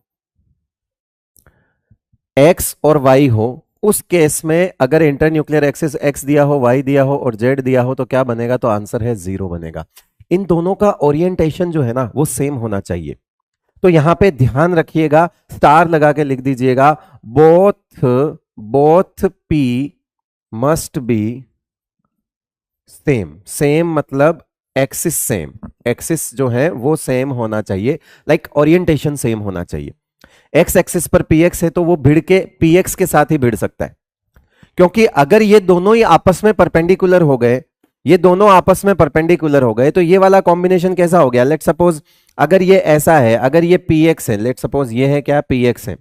एक्स और वाई हो, उस केस में अगर इंटरन्यूक्लियर एक्सिस एक्स दिया हो, वाई दिया हो और जेड दिया हो तो क्या बनेगा, तो आंसर है 0 बनेगा। इन दोनों का ओरिएंटेशन जो है ना वो सेम होना चाहिए। तो यहां पे ध्यान रखिएगा, स्टार लगा के लिख दीजिएगा, both P must be same. Same मतलब एक्सिस सेम, एक्सिस जो है वो सेम होना चाहिए, लाइक ओरिएंटेशन सेम होना चाहिए। एक्स एक्सिस पर पी एक्स है तो वो भिड़ के पी एक्स के साथ ही भिड़ सकता है, क्योंकि अगर ये दोनों ही आपस में परपेंडिकुलर हो गए, ये दोनों आपस में परपेंडिकुलर हो गए, तो ये वाला कॉम्बिनेशन कैसा हो गया? लेट सपोज अगर ये ऐसा है, अगर ये पी एक्स है, लेट सपोज ये है क्या, पी एक्स है,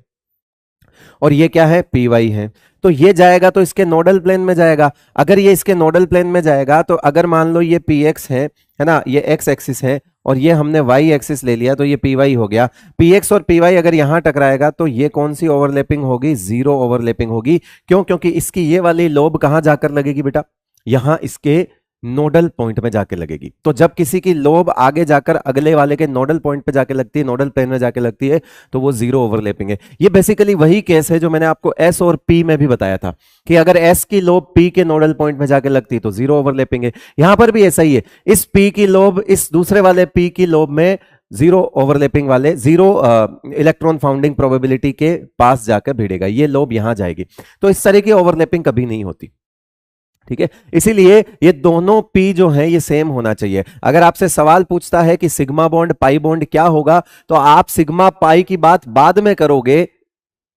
और ये क्या है, पी वाई है, तो ये जाएगा तो इसके नोडल प्लेन में जाएगा। अगर ये इसके नोडल प्लेन में जाएगा तो अगर मान लो ये पी एक्स है ना, ये एक्स एक्सिस है और ये हमने वाई एक्सिस ले लिया तो ये पी वाई हो गया। पी एक्स और पी वाई अगर यहां टकराएगा तो ये कौन सी ओवरलैपिंग होगी? जीरो ओवरलैपिंग होगी। क्यों? क्योंकि इसकी ये वाली लोब कहां जाकर लगेगी बेटा? यहां इसके नोडल पॉइंट में जाके लगेगी। तो जब किसी की लोब आगे जाकर अगले वाले के नोडल पॉइंट पे जाके लगती है, नोडल प्लेन में जाके लगती है, तो वो जीरो ओवरलैपिंग है। ये बेसिकली वही केस है जो मैंने आपको एस और पी में भी बताया था कि अगर एस की लोब पी के नोडल पॉइंट में जाके लगती है तो जीरो ओवरलैपिंग है। यहां पर भी ऐसा ही है, इस पी की लोब इस दूसरे वाले पी की लोब में जीरो ओवरलैपिंग वाले, जीरो इलेक्ट्रॉन फाउंडिंग प्रोबेबिलिटी के पास जाकर भिड़ेगा, ये लोब यहां जाएगी। तो इस तरह की ओवरलैपिंग कभी नहीं होती, ठीक है। इसीलिए ये दोनों पी जो है ये सेम होना चाहिए। अगर आपसे सवाल पूछता है कि सिग्मा बॉन्ड पाई बॉन्ड क्या होगा, तो आप सिग्मा पाई की बात बाद में करोगे,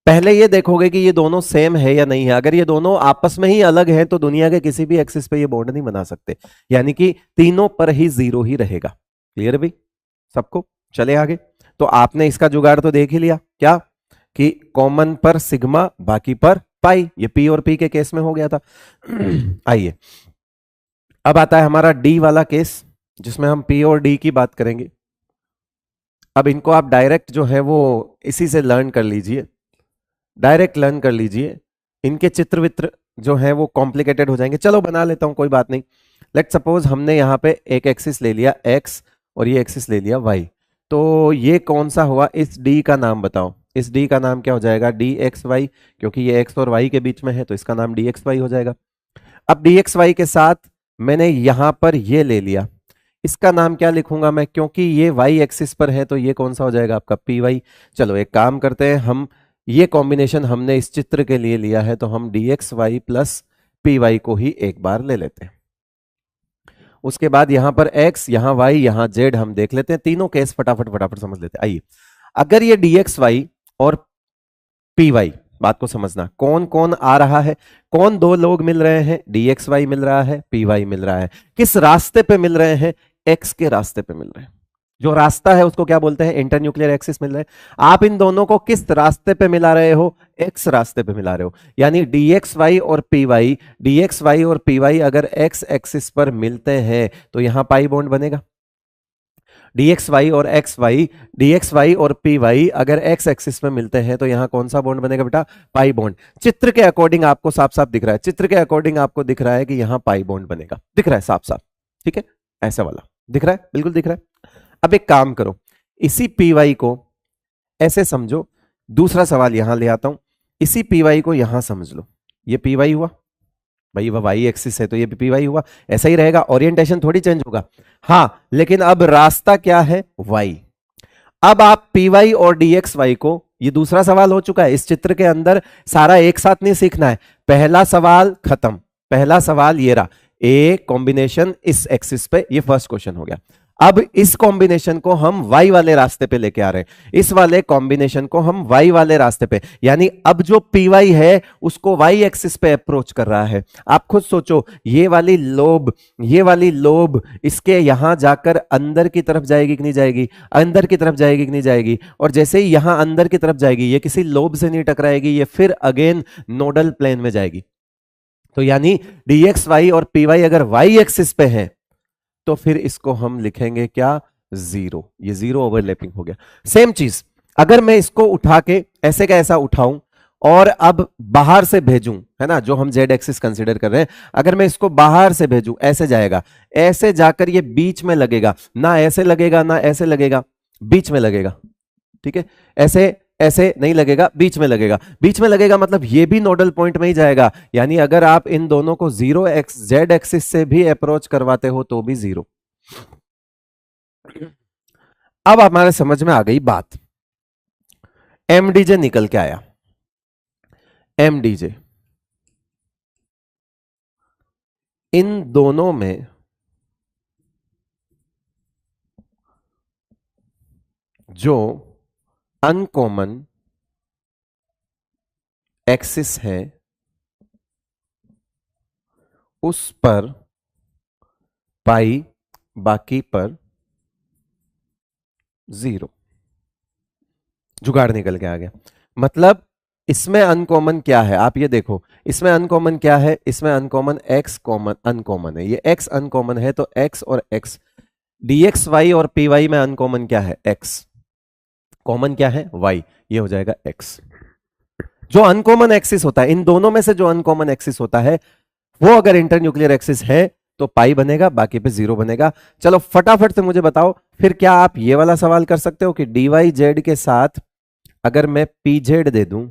पहले ये देखोगे कि ये दोनों सेम है या नहीं है। अगर ये दोनों आपस में ही अलग हैं तो दुनिया के किसी भी एक्सिस पे ये बॉन्ड नहीं बना सकते, यानी कि तीनों पर ही जीरो ही रहेगा। क्लियर है भाई सबको? चले आगे। तो आपने इसका जुगाड़ तो देख ही लिया, क्या कि कॉमन पर सिग्मा, बाकी पर पाई। ये पी और पी के केस में हो गया था। आइए अब आता है हमारा डी वाला केस, जिसमें हम पी और डी की बात करेंगे। अब इनको आप डायरेक्ट जो है वो इसी से लर्न कर लीजिए, डायरेक्ट लर्न कर लीजिए। इनके चित्र वित्र जो है वो कॉम्प्लिकेटेड हो जाएंगे। चलो बना लेता हूं, कोई बात नहीं। लेट सपोज हमने यहां पे एक एक्सिस ले लिया एक्स और ये एक्सिस ले लिया वाई, तो ये कौन सा हुआ? इस डी का नाम बताओ। इस डी का नाम क्या हो जाएगा? डी एक्स वाई, क्योंकि ये एक्स और वाई के बीच में है तो इसका नाम डी एक्स वाई हो जाएगा। अब डी एक्स वाई के साथ मैंने यहां पर ये ले लिया, इसका नाम क्या लिखूंगा मैं? क्योंकि ये वाई एक्सिस पर है तो ये कौन सा हो जाएगा आपका? P y. चलो एक काम करते हैं, हम ये कॉम्बिनेशन हमने इस चित्र के लिए लिया है तो हम d x y plus p y को ही एक बार ले लेते हैं। उसके बाद यहां पर x, यहां y, यहां z हम देख लेते हैं। तीनों केस फटाफट फटाफट समझ लेते हैं। आइए, अगर ये dxy और py, बात को समझना, कौन कौन आ रहा है, कौन दो लोग मिल रहे हैं? dxy मिल रहा है, py मिल रहा है। किस रास्ते पे मिल रहे हैं? x के रास्ते पे मिल रहे हैं। जो रास्ता है उसको क्या बोलते हैं? इंटरन्यूक्लियर एक्सिस मिल रहे हैं। आप इन दोनों को किस रास्ते पे मिला रहे हो? एक्स रास्ते पे मिला रहे हो। यानी dxy और py, dxy और py अगर x एक्सिस पर मिलते हैं तो यहां पाई बॉन्ड बनेगा। dxy और xy, dxy और py अगर x एक्सिस में मिलते हैं तो यहां कौन सा बॉन्ड बनेगा बेटा? Pi bond. चित्र के अकॉर्डिंग आपको साफ साफ दिख रहा है, चित्र के अकॉर्डिंग आपको दिख रहा है कि यहां पाई बॉन्ड बनेगा। दिख रहा है साफ साफ, ठीक है, ऐसा वाला दिख रहा है, बिल्कुल दिख रहा है। अब एक काम करो, इसी py को ऐसे समझो, दूसरा सवाल यहां ले आता हूं, इसी py को यहां समझ लो। ये py हुआ भाई, वह वाई एक्सिस है तो ये py हुआ, ऐसा ही रहेगा, ओरिएंटेशन थोड़ी चेंज होगा। हां, लेकिन अब रास्ता क्या है? y। अब आप py और dxy को, ये दूसरा सवाल हो चुका है, इस चित्र के अंदर सारा एक साथ नहीं सीखना है। पहला सवाल खत्म, पहला सवाल ये रहा, ए कॉम्बिनेशन इस एक्सिस पे, ये फर्स्ट क्वेश्चन हो गया। अब इस कॉम्बिनेशन को हम y वाले रास्ते पे लेके आ रहे हैं, इस वाले कॉम्बिनेशन को हम y वाले रास्ते पे, यानी अब जो py है उसको y एक्सिस पे अप्रोच कर रहा है। आप खुद सोचो, ये वाली लोब, ये वाली लोब इसके यहां जाकर अंदर की तरफ जाएगी कि नहीं जाएगी? अंदर की तरफ जाएगी कि नहीं जाएगी? और जैसे ही यहां अंदर की तरफ जाएगी, ये किसी लोब से नहीं टकराएगी, ये फिर अगेन नोडल प्लेन में जाएगी। तो यानी dxy और py अगर y एक्सिस पे है तो फिर इसको हम लिखेंगे क्या? जीरो। ये जीरो ओवरलैपिंग हो गया। सेम चीज अगर मैं इसको उठा के ऐसे का ऐसा उठाऊं और अब बाहर से भेजूं, है ना, जो हम z एक्सिस कंसीडर कर रहे हैं, अगर मैं इसको बाहर से भेजूं, ऐसे जाएगा, ऐसे जाकर ये बीच में लगेगा, ना ऐसे लगेगा ना ऐसे लगेगा, बीच में लगेगा, ठीक है। ऐसे ऐसे नहीं लगेगा, बीच में लगेगा। बीच में लगेगा मतलब ये भी नोडल पॉइंट में ही जाएगा, यानी अगर आप इन दोनों को जीरो z एक्सिस से भी अप्रोच करवाते हो तो भी जीरो। अब हमारे समझ में आ गई बात, एमडीजे निकल के आया। एमडीजे इन दोनों में जो अनकॉमन एक्सिस है उस पर पाई, बाकी पर 0। जुगाड़ निकल के आ गया। मतलब इसमें अनकॉमन क्या है, आप ये देखो, इसमें अनकॉमन क्या है, इसमें अनकॉमन x कॉमन अनकॉमन है, ये x अनकॉमन है, तो x और x, dxy और py में अनकॉमन क्या है, x, कॉमन क्या है y, ये हो जाएगा x। जो अनकॉमन एक्सिस होता है, इन दोनों में से जो अनकॉमन एक्सिस होता है वो अगर इंटरन्यूक्लियर एक्सिस है तो पाई बनेगा, बाकी पे 0 बनेगा। चलो फटाफट से मुझे बताओ फिर, क्या आप ये वाला सवाल कर सकते हो कि dy के साथ अगर मैं pz दे दूं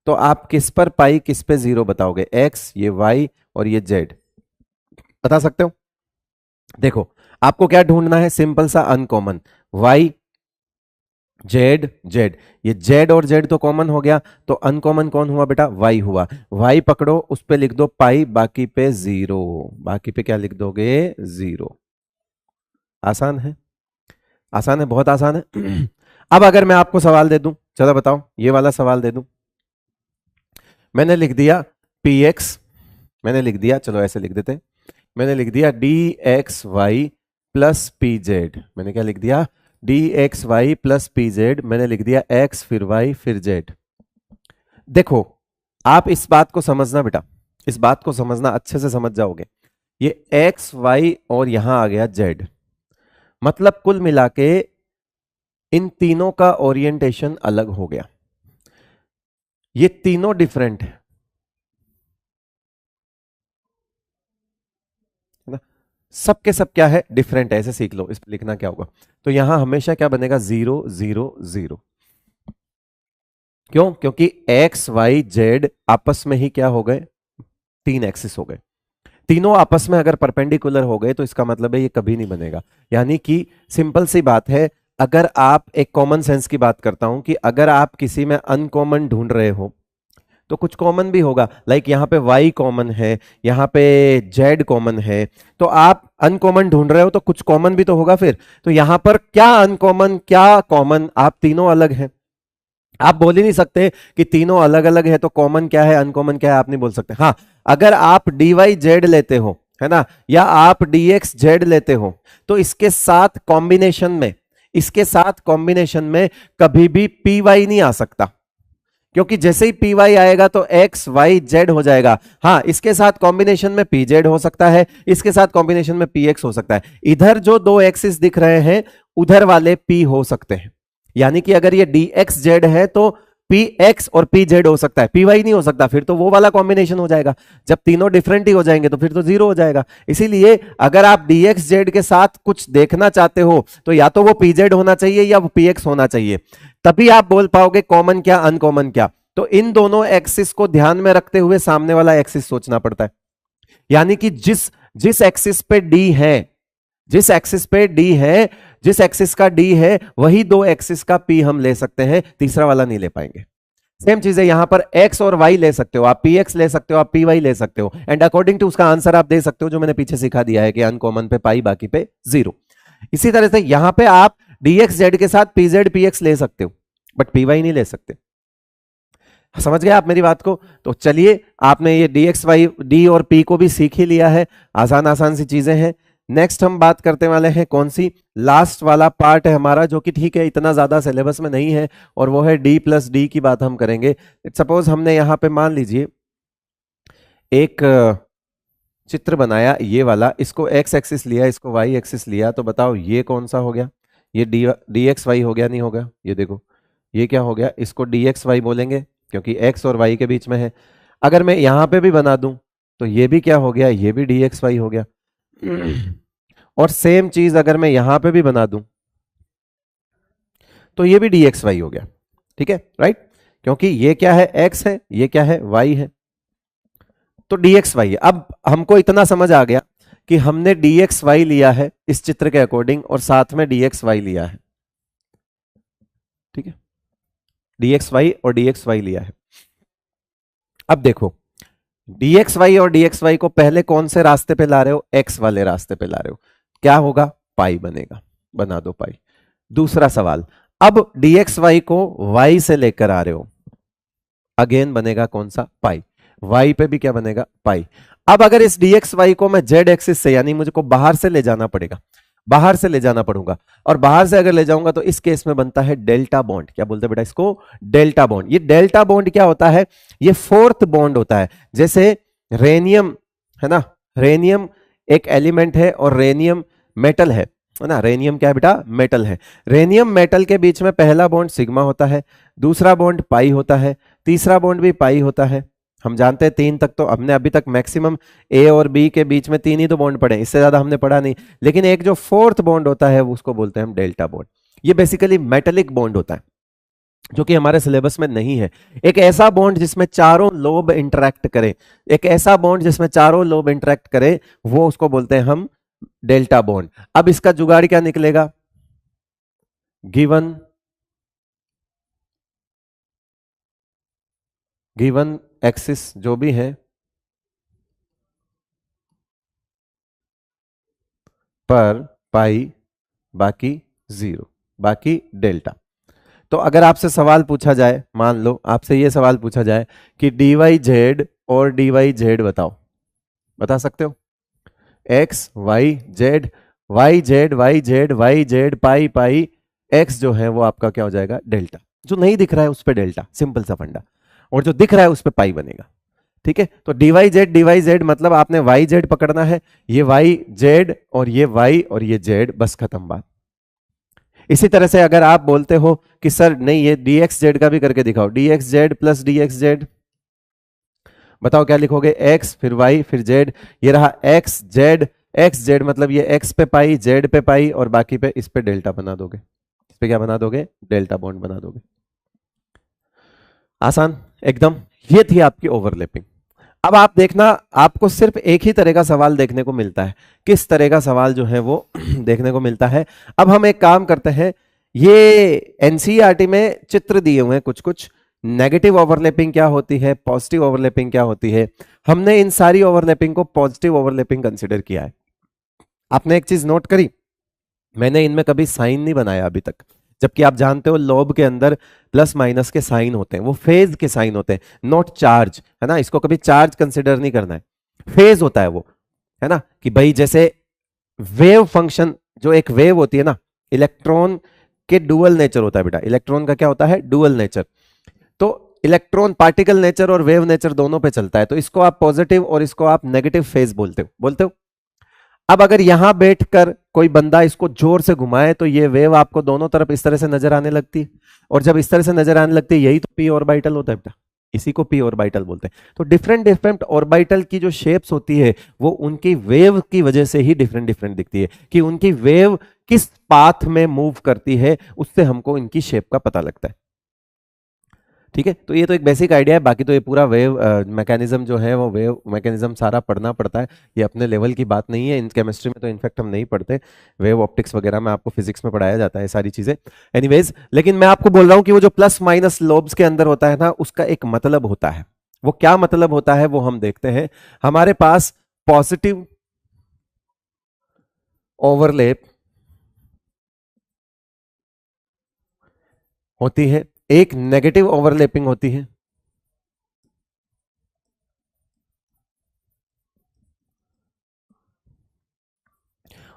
तो आप किस पर पाई किस पे 0 बताओगे, x, ये y और ये z, बता सकते हो? देखो आपको क्या ढूंढना है, सिंपल सा अनकॉमन, y जेड जेड, ये जेड और जेड तो कॉमन हो गया, तो अनकॉमन कौन हुआ बेटा, वाई हुआ। वाई पकड़ो, उस पे लिख दो पाई, बाकी पे 0, बाकी पे क्या लिख दोगे 0। आसान है, आसान है, बहुत आसान है। अब अगर मैं आपको सवाल दे दूं, चलो बताओ, ये वाला सवाल दे दूं, मैंने लिख दिया पी एक्स, मैंने लिख दिया, चलो ऐसे लिख देते, मैंने लिख दिया d x y plus p z, मैंने क्या लिख दिया, d x y plus p z, मैंने लिख दिया एक्स फिर वाई फिर जेड। देखो आप इस बात को समझना बेटा, इस बात को समझना, अच्छे से समझ जाओगे, ये एक्स वाई और यहां आ गया जेड, मतलब कुल मिला के इन तीनों का ओरिएंटेशन अलग हो गया, ये तीनों डिफरेंट है ना, सबके सब क्या है, डिफरेंट है, ऐसे सीख लो, इस पर लिखना क्या होगा, तो यहां हमेशा क्या बनेगा 0 0 0। क्यों? क्योंकि एक्स वाई जेड आपस में ही क्या हो गए, 3 एक्सिस हो गए, तीनों आपस में अगर परपेंडिकुलर हो गए तो इसका मतलब है ये कभी नहीं बनेगा। यानी कि सिंपल सी बात है, अगर आप, एक कॉमन सेंस की बात करता हूं कि अगर आप किसी में अनकॉमन ढूंढ रहे हो तो कुछ कॉमन भी होगा, लाइक यहां पे y कॉमन है, यहां पे z कॉमन है, तो आप अनकॉमन ढूंढ रहे हो तो कुछ कॉमन भी तो होगा फिर, तो यहां पर क्या अनकॉमन क्या कॉमन, आप तीनों अलग हैं, आप बोल ही नहीं सकते कि तीनों अलग अलग है तो कॉमन क्या है अनकॉमन क्या है, आप नहीं बोल सकते। हाँ, अगर आप dy z लेते हो, है ना, या आप dx z लेते हो, तो इसके साथ कॉम्बिनेशन में, इसके साथ कॉम्बिनेशन में कभी भी py नहीं आ सकता, क्योंकि जैसे ही py आएगा तो x y z हो जाएगा। हाँ, इसके साथ कॉम्बिनेशन में pz हो सकता है, इसके साथ कॉम्बिनेशन में px हो सकता है, इधर जो दो एक्सिस दिख रहे हैं उधर वाले p हो सकते हैं, यानी कि अगर ये dxz है तो px और pz हो सकता है, py नहीं हो सकता, फिर तो वो वाला कॉम्बिनेशन हो जाएगा, जब तीनों डिफरेंट ही हो जाएंगे तो फिर तो 0 हो जाएगा। इसीलिए अगर आप dxz के साथ कुछ देखना चाहते हो तो या तो वो pz होना चाहिए या वो px होना चाहिए, तभी आप बोल पाओगे कॉमन क्या अनकॉमन क्या। तो इन दोनों एक्सिस को ध्यान में रखते हुए सामने वाला एक्सिस सोचना पड़ता है, यानी कि जिस जिस एक्सिस पे डी है, जिस एक्सिस पे डी है, जिस एक्सिस का डी है वही दो एक्सिस का पी हम ले सकते हैं, तीसरा वाला नहीं ले पाएंगे। सेम चीज है यहां पर, एक्स और वाई ले सकते हो आप, पी एक्स ले सकते हो आप, पी वाई ले सकते हो, एंड अकॉर्डिंग टू उसका आंसर आप दे सकते हो जो मैंने पीछे सिखा दिया है कि अनकॉमन पे पाई, बाकी पे 0। इसी तरह से यहां पे आप dx z के साथ pz px ले सकते हो, बट py नहीं ले सकते। समझ गए आप मेरी बात को? तो चलिए, आपने ये dx y d और p को भी सीख ही लिया है, आसान आसान सी चीजें हैं। नेक्स्ट हम बात करते वाले हैं कौन सी, लास्ट वाला पार्ट है हमारा, जो कि ठीक है इतना ज्यादा सिलेबस में नहीं है, और वो है d प्लस डी की बात हम करेंगे। सपोज हमने यहां पे मान लीजिए एक चित्र बनाया, ये वाला, इसको x एक्सिस लिया, इसको y एक्सिस लिया, तो बताओ ये कौन सा हो गया, ये डी एक्स वाई हो गया नहीं होगा, ये देखो ये क्या हो गया, इसको डी एक्स वाई बोलेंगे क्योंकि x और y के बीच में है। अगर मैं यहां पे भी बना दूं तो ये भी क्या हो गया, ये भी डी एक्स वाई हो गया। और सेम चीज अगर मैं यहां पे भी बना दूं तो ये भी डी एक्स वाई हो गया, ठीक है, राइट, क्योंकि ये क्या है, x है, ये क्या है, y है, तो dx y है। अब हमको इतना समझ आ गया कि हमने dx y लिया है इस चित्र के अकॉर्डिंग और साथ में dx y लिया है, ठीक है, dxy और dxy लिया है। अब देखो dxy और dxy को पहले कौन से रास्ते पे ला रहे हो, x वाले रास्ते पे ला रहे हो, क्या होगा, पाई बनेगा, बना दो पाई। दूसरा सवाल, अब dxy को y से लेकर आ रहे हो, अगेन बनेगा कौन सा, पाई। y पे भी क्या बनेगा, पाई। अब अगर इस dxy को मैं z एक्सिस से, यानी मुझको बाहर से ले जाना पड़ेगा, बाहर से ले जाना पड़ूंगा, और बाहर से अगर ले जाऊंगा तो इस केस में बनता है डेल्टा बॉन्ड। क्या बोलते हैं बेटा इसको, डेल्टा बॉन्ड। ये डेल्टा बॉन्ड क्या होता है, ये फोर्थ बॉन्ड होता है। जैसे रेनियम है ना, रेनियम एक एलिमेंट है और रेनियम मेटल है ना, रेनियम क्या है बेटा, मेटल है। रेनियम मेटल के बीच में पहला बॉन्ड सिग्मा होता है, दूसरा बॉन्ड पाई होता है, तीसरा बॉन्ड भी पाई होता है। हम जानते हैं 3 तक तो हमने अभी तक मैक्सिमम ए और बी के बीच में 3 ही तो बॉन्ड पढ़े, इससे ज्यादा हमने पढ़ा नहीं। लेकिन एक जो फोर्थ बॉन्ड होता है उसको बोलते हैं हम डेल्टा बॉन्ड। ये बेसिकली मेटेलिक बॉन्ड होता है जो कि हमारे सिलेबस में नहीं है। एक ऐसा बॉन्ड जिसमें चारों लोब इंटरेक्ट करे, एक ऐसा बॉन्ड जिसमें चारों लोब इंटरेक्ट करे, वो उसको बोलते हैं हम डेल्टा बॉन्ड। अब इसका जुगाड़ क्या निकलेगा, गिवन एक्सिस जो भी है पर पाई बाकी जीरो, बाकी डेल्टा। तो अगर आपसे सवाल पूछा जाए, मान लो आपसे ये सवाल पूछा जाए कि डी वाई जेड और डी वाई जेड बताओ, बता सकते हो, X Y Z, Y Z Y Z Y Z pi pi, X जो है वो आपका क्या हो जाएगा, डेल्टा। जो नहीं दिख रहा है उस पर डेल्टा, सिंपल सा फंडा, और जो दिख रहा है उस पर पाई बनेगा। ठीक है, तो डी वाई जेड मतलब आपने वाई जेड पकड़ना है, ये वाई जेड और ये वाई और ये जेड, बस खत्म बात। इसी तरह से अगर आप बोलते हो कि सर नहीं ये डी एक्स जेड का भी करके दिखाओ, D x Z plus D x Z, बताओ क्या लिखोगे, एक्स फिर वाई फिर जेड, ये रहा एक्स जेड, एक्स जेड मतलब ये एक्स पे पाई जेड पे पाई और बाकी पे इस पे डेल्टा बना दोगे, इस पे क्या बना दोगे, डेल्टा बॉन्ड बना दोगे। आसान एकदम। ये थी आपकी ओवरलैपिंग। अब आप देखना, आपको सिर्फ एक ही तरह का सवाल देखने को मिलता है। किस तरह का सवाल जो है वो देखने को मिलता है। अब हम एक काम करते हैं, ये एनसीईआरटी में चित्र दिए हुए हैं कुछ कुछ, नेगेटिव ओवरलैपिंग क्या होती है, पॉजिटिव ओवरलैपिंग क्या होती है। हमने इन सारी ओवरलैपिंग को पॉजिटिव ओवरलैपिंग कंसिडर किया है। आपने एक चीज नोट करी, मैंने इनमें कभी साइन नहीं बनाया अभी तक, जबकि आप जानते हो लोब के अंदर प्लस माइनस के साइन होते हैं, वो फेज के साइन होते हैं, नॉट चार्ज, है ना। इसको कभी चार्ज कंसिडर नहीं करना है, फेज होता है वो, है ना। कि भाई जैसे वेव फंक्शन, जो एक वेव होती है ना, इलेक्ट्रॉन के डुअल नेचर होता है बेटा, इलेक्ट्रॉन का क्या होता है, डुअल नेचर। तो इलेक्ट्रॉन पार्टिकल नेचर और वेव नेचर दोनों पे चलता है, तो इसको आप पॉजिटिव और इसको आप नेगेटिव फेज बोलते हो। अब अगर यहां बैठकर कोई बंदा इसको जोर से घुमाए तो ये वेव आपको दोनों तरफ इस तरह से नजर आने लगती है, और जब इस तरह से नजर आने लगती है यही तो पी ऑर्बिटल होता है बेटा, इसी को पी ऑर्बिटल बोलते हैं। तो डिफरेंट डिफरेंट ऑर्बिटल की जो शेप्स होती है वो उनकी वेव की वजह से ही डिफरेंट डिफरेंट दिखती है, कि उनकी वेव किस पाथ में मूव करती है, उससे हमको इनकी शेप का पता लगता है। ठीक है, तो ये तो एक बेसिक आइडिया है, बाकी तो ये पूरा वेव मैकेनिज्म जो है वो वेव मैकेनिज्म सारा पढ़ना पड़ता है, ये अपने लेवल की बात नहीं है। इन केमिस्ट्री में तो इनफैक्ट हम नहीं पढ़ते, वेव ऑप्टिक्स वगैरह में आपको फिजिक्स में पढ़ाया जाता है सारी चीजें। एनीवेज, लेकिन मैं आपको बोल रहा हूं कि वो जो प्लस माइनस लोब्स के अंदर होता है ना, उसका एक मतलब होता है। वो क्या मतलब होता है वो हम देखते हैं। हमारे पास पॉजिटिव ओवरलैप होती है, एक नेगेटिव ओवरलैपिंग होती है,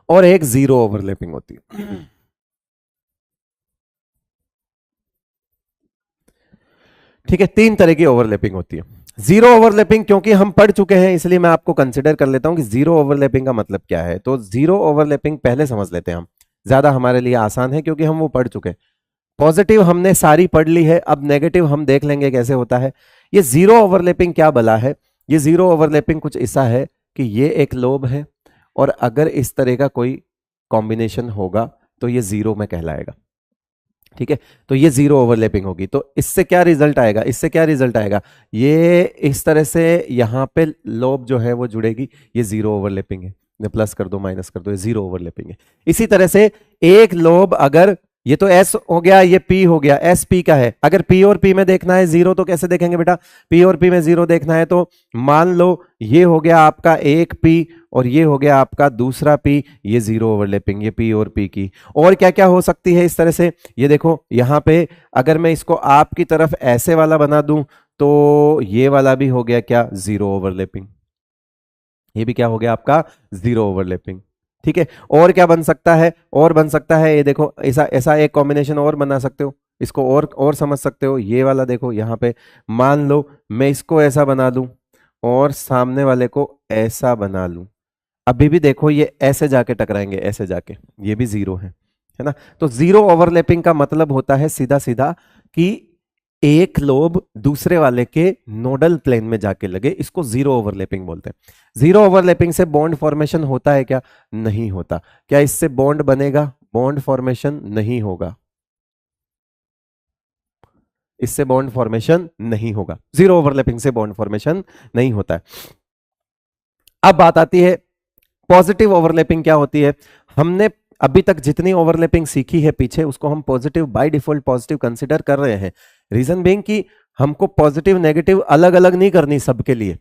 और एक जीरो ओवरलैपिंग होती है। ठीक है, 3 तरह की ओवरलैपिंग होती है। जीरो ओवरलैपिंग क्योंकि हम पढ़ चुके हैं इसलिए मैं आपको कंसिडर कर लेता हूं कि जीरो ओवरलैपिंग का मतलब क्या है। तो जीरो ओवरलैपिंग पहले समझ लेते हैं हम, ज्यादा हमारे लिए आसान है क्योंकि हम वो पढ़ चुके हैं। पॉजिटिव हमने सारी पढ़ ली है, अब नेगेटिव हम देख लेंगे कैसे होता है। ये जीरो ओवरलैपिंग क्या भला है, ये जीरो ओवरलैपिंग कुछ ऐसा है कि ये एक लोब है, और अगर इस तरह का कोई कॉम्बिनेशन होगा तो ये जीरो में कहलाएगा। ठीक है, तो ये जीरो ओवरलैपिंग होगी। तो इससे क्या रिजल्ट आएगा, इससे क्या रिजल्ट आएगा, ये इस तरह से यहां पे लोब जो है वो जुड़ेगी, ये जीरो ओवरलैपिंग है। प्लस कर दो माइनस कर दो, ये जीरो ओवरलैपिंग है। इसी तरह से एक लोब अगर ये तो S हो गया, ये P हो गया, S P का है। अगर P और P में देखना है जीरो तो कैसे देखेंगे बेटा? P और P में जीरो देखना है तो मान लो ये हो गया आपका एक P और ये हो गया आपका दूसरा P, ये जीरो ओवरलैपिंग, ये P और P की। और क्या क्या हो सकती है इस तरह से, ये देखो यहाँ पे अगर मैं इसको आपकी तरफ ऐसे वाला बना दूं तो ये वाला भी हो गया क्या? Zero overlapping. ये भी क्या हो गया आपका? Zero overlapping. ठीक है, और क्या बन सकता है? और बन सकता है, ये देखो ऐसा ऐसा एक कॉम्बिनेशन और बना सकते हो, इसको और समझ सकते हो। ये वाला देखो यहाँ पे, मान लो मैं इसको ऐसा बना दूं और सामने वाले को ऐसा बना लूं, अभी भी देखो ये ऐसे जाके टकराएंगे, ऐसे जाके, ये भी जीरो है ना। तो जीरो ओवरलैपिंग का मतलब होता है सीधा सीधा कि एक लोब दूसरे वाले के नोडल प्लेन में जाके लगे, इसको जीरो ओवरलैपिंग बोलते हैं। जीरो ओवरलैपिंग से बॉन्ड फॉर्मेशन होता है क्या? नहीं होता। क्या इससे बॉन्ड बनेगा? बॉन्ड फॉर्मेशन नहीं होगा, इससे बॉन्ड फॉर्मेशन नहीं होगा, जीरो ओवरलैपिंग से बॉन्ड फॉर्मेशन नहीं होता है। अब बात आती है पॉजिटिव ओवरलैपिंग क्या होती है। हमने अभी तक जितनी ओवरलैपिंग सीखी है पीछे, उसको हम positive by default positive consider कर रहे हैं। रीजन बीइंग कि हमको पॉजिटिव नेगेटिव अलग अलग नहीं करनी सबके लिए।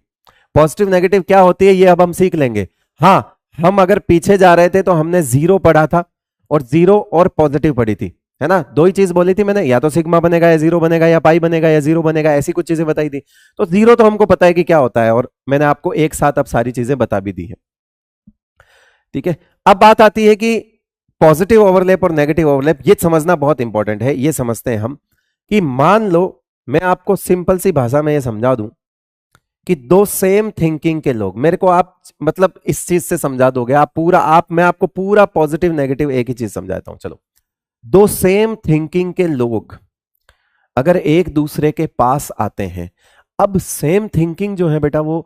पॉजिटिव नेगेटिव क्या होती है ये अब हम सीख लेंगे। हाँ, हम अगर पीछे जा रहे थे तो हमने जीरो पढ़ा था और जीरो और पॉजिटिव पढ़ी थी, है ना। दो ही चीज बोली थी मैंने, या तो सिग्मा बनेगा या जीरो बनेगा, या पाई बनेगा या जीरो बनेगा, ऐसी कुछ चीजें बताई थी। तो जीरो तो हमको पता है कि क्या होता है और मैंने आपको एक साथ अब सारी चीजें बता भी दी है। ठीक है, अब बात आती है कि पॉजिटिव ओवरलैप और नेगेटिव ओवरलैप, ये समझना बहुत इंपॉर्टेंट है। ये समझते हैं हम कि मान लो मैं आपको सिंपल सी भाषा में ये समझा दूं कि दो सेम थिंकिंग के लोग, मेरे को आप मतलब इस चीज से समझा दोगे, आप पूरा मैं आपको पूरा पॉजिटिव नेगेटिव एक ही चीज समझाता हूं। चलो, दो सेम थिंकिंग के लोग अगर एक दूसरे के पास आते हैं, अब सेम थिंकिंग जो है बेटा वो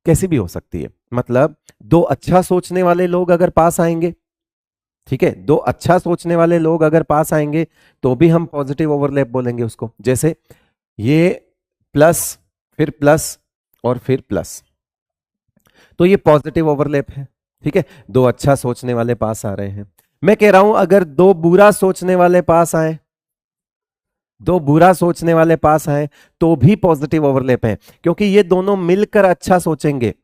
कैसी भी हो सकती है। मतलब दो अच्छा सोचने वाले लोग अगर पास आएंगे, ठीक है, दो अच्छा सोचने वाले लोग अगर पास आएंगे तो भी हम पॉजिटिव ओवरलैप बोलेंगे उसको। जैसे ये प्लस, फिर प्लस और फिर प्लस, तो ये पॉजिटिव ओवरलैप है। ठीक है, दो अच्छा सोचने वाले पास आ रहे हैं। मैं कह रहा हूं अगर दो बुरा सोचने वाले पास आए, दो बुरा सोचने वाले पास आए तो भी पॉजिटिव ओवरलैप है, क्योंकि ये दोनों मिलकर अच्छा सोचेंगे,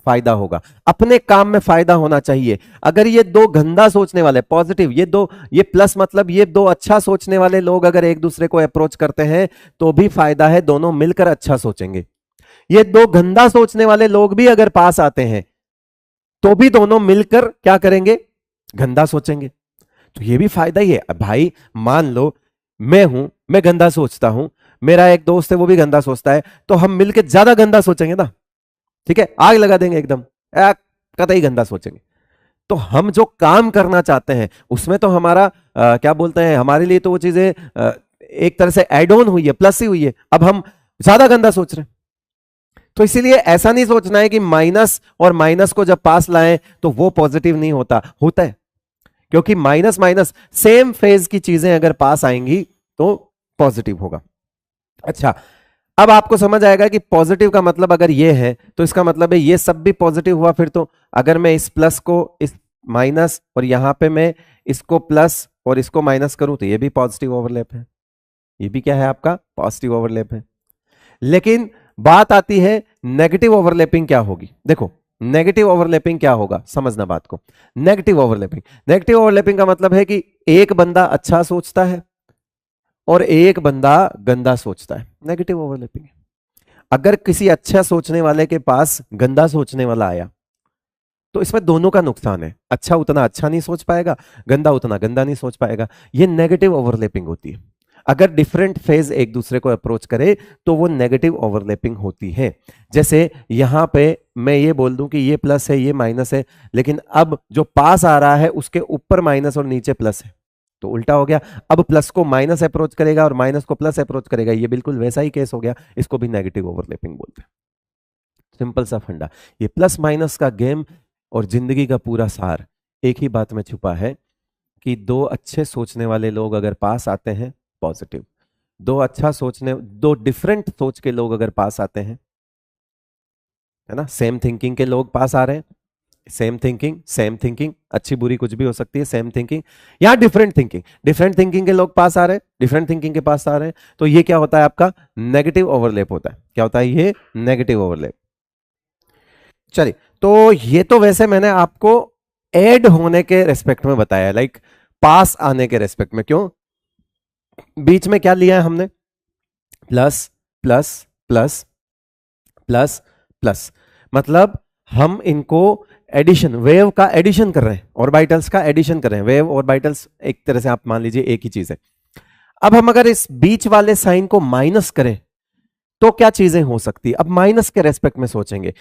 फायदा होगा, अपने काम में फायदा होना चाहिए। अगर ये दो गंदा सोचने वाले पॉजिटिव, ये दो, ये प्लस मतलब ये दो अच्छा सोचने वाले लोग अगर एक दूसरे को अप्रोच करते हैं तो भी फायदा है, दोनों मिलकर अच्छा सोचेंगे। ये दो गंदा सोचने वाले लोग भी अगर पास आते हैं तो भी दोनों मिलकर क्या करेंगे? गंदा सोचेंगे। तो ये भी फायदा ही है। अब भाई मान लो मैं गंदा सोचता हूं, मेरा एक दोस्त है वो भी गंदा सोचता है, तो हम मिलकर ज्यादा गंदा सोचेंगे ना। ठीक है, आग लगा देंगे एकदम, कतई गंदा सोचेंगे। तो हम जो काम करना चाहते हैं उसमें तो हमारा क्या बोलते हैं, हमारे लिए तो वो चीजें एक तरह से एड ऑन हुई है, प्लस ही हुई है। अब हम ज्यादा गंदा सोच रहे हैं, तो इसीलिए ऐसा नहीं सोचना है कि माइनस और माइनस को जब पास लाएं तो वो पॉजिटिव नहीं होता, होता है। क्योंकि माइनस माइनस सेम फेज की चीजें अगर पास आएंगी तो पॉजिटिव होगा। अच्छा, अब आपको समझ आएगा कि पॉजिटिव का मतलब अगर ये है तो इसका मतलब है ये सब भी पॉजिटिव हुआ। फिर तो अगर मैं इस प्लस को इस माइनस और यहां पे मैं इसको प्लस और इसको माइनस करूं तो ये भी पॉजिटिव ओवरलैप है, ये भी क्या है आपका? पॉजिटिव ओवरलैप है। लेकिन बात आती है नेगेटिव ओवरलैपिंग क्या होगी। देखो नेगेटिव ओवरलैपिंग क्या होगा, समझना बात को। नेगेटिव ओवरलैपिंग का मतलब है कि एक बंदा अच्छा सोचता है और एक बंदा गंदा सोचता है, नेगेटिव ओवरलैपिंग। अगर किसी अच्छा सोचने वाले के पास गंदा सोचने वाला आया तो इसमें दोनों का नुकसान है, अच्छा उतना अच्छा नहीं सोच पाएगा, गंदा उतना गंदा नहीं सोच पाएगा। ये नेगेटिव ओवरलैपिंग होती है। अगर डिफरेंट फेज एक दूसरे को अप्रोच करे तो वो नेगेटिव ओवरलैपिंग होती है। जैसे यहां पे मैं ये बोल दूं कि ये प्लस है ये माइनस है, लेकिन अब जो पास आ रहा है उसके ऊपर माइनस और नीचे प्लस है, तो उल्टा हो गया। अब प्लस को माइनस अप्रोच करेगा और माइनस को प्लस अप्रोच करेगा, ये बिल्कुल वैसा ही केस हो गया। इसको भी नेगेटिव ओवरलैपिंग बोलते हैं। सिंपल सा फंडा, ये प्लस माइनस का गेम और जिंदगी का पूरा सार एक ही बात में छुपा है कि दो अच्छे सोचने वाले लोग अगर पास आते हैं पॉजिटिव, दो डिफरेंट सोच के लोग अगर पास आते हैं, है ना, सेम थिंकिंग के लोग पास आ रहे हैं सेम थिंकिंग, अच्छी बुरी कुछ भी हो सकती है, सेम थिंकिंग। यहाँ डिफरेंट थिंकिंग के लोग पास आ रहे हैं, डिफरेंट थिंकिंग के पास आ रहे हैं, तो ये क्या होता है आपका नेगेटिव ओवरलैप होता है। क्या होता है ये नेगेटिव ओवरलैप। चलिए, तो ये तो वैसे मैंने आपको ऐड होने के रेस्पेक्ट में बताया, लाइक पास आने के रेस्पेक्ट में। क्यों, बीच में क्या लिया है हमने, plus plus plus plus plus, मतलब हम इनको एडिशन, वेव का एडिशन कर रहे हैं, ऑर्बिटल्स का एडिशन कर रहे हैं। वेव ऑर्बिटल्स एक तरह से आप मान लीजिए एक ही चीज है। अब हम अगर इस बीच वाले साइन को माइनस करें तो क्या चीजें हो सकती है। अब माइनस के रेस्पेक्ट में सोचेंगे,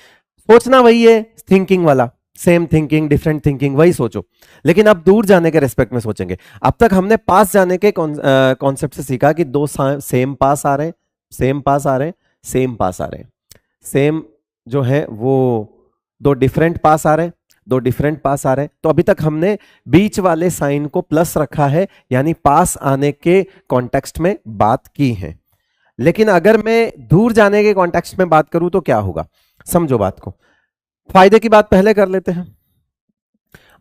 सोचना वही है थिंकिंग वाला, सेम थिंकिंग डिफरेंट थिंकिंग वही सोचो, लेकिन अब दूर जाने के रेस्पेक्ट में सोचेंगे। अब तक हमने पास जाने के कॉन्सेप्ट से सीखा कि दो सेम पास आ रहे हैं, सेम पास आ रहे हैं, सेम पास आ रहे हैं, सेम जो है वो दो डिफरेंट पास आ रहे हैं, दो डिफरेंट पास आ रहे हैं। तो अभी तक हमने बीच वाले साइन को प्लस रखा है, यानी पास आने के कॉन्टेक्स्ट में बात की है। लेकिन अगर मैं दूर जाने के कॉन्टेक्स्ट में बात करूं तो क्या होगा, समझो बात को। फायदे की बात पहले कर लेते हैं।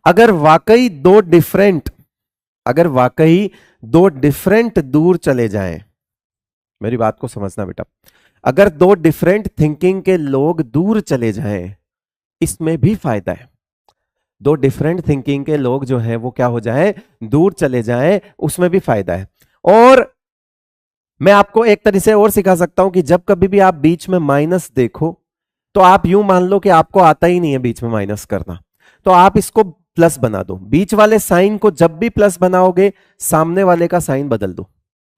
अगर वाकई दो डिफरेंट दूर चले जाएं, मेरी बात को समझना बेटा, अगर दो डिफरेंट थिंकिंग के लोग दूर चले जाएं, इसमें भी फायदा है। दो डिफरेंट थिंकिंग के लोग जो है वो क्या हो जाए, दूर चले जाएं, उसमें भी फायदा है। और मैं आपको एक तरीके से और सिखा सकता हूं कि जब कभी भी आप बीच में माइनस देखो तो आप यूं मान लो कि आपको आता ही नहीं है बीच में माइनस करना, तो आप इसको प्लस बना दो। बीच वाले साइन को जब भी प्लस बनाओगे, सामने वाले का साइन बदल दो,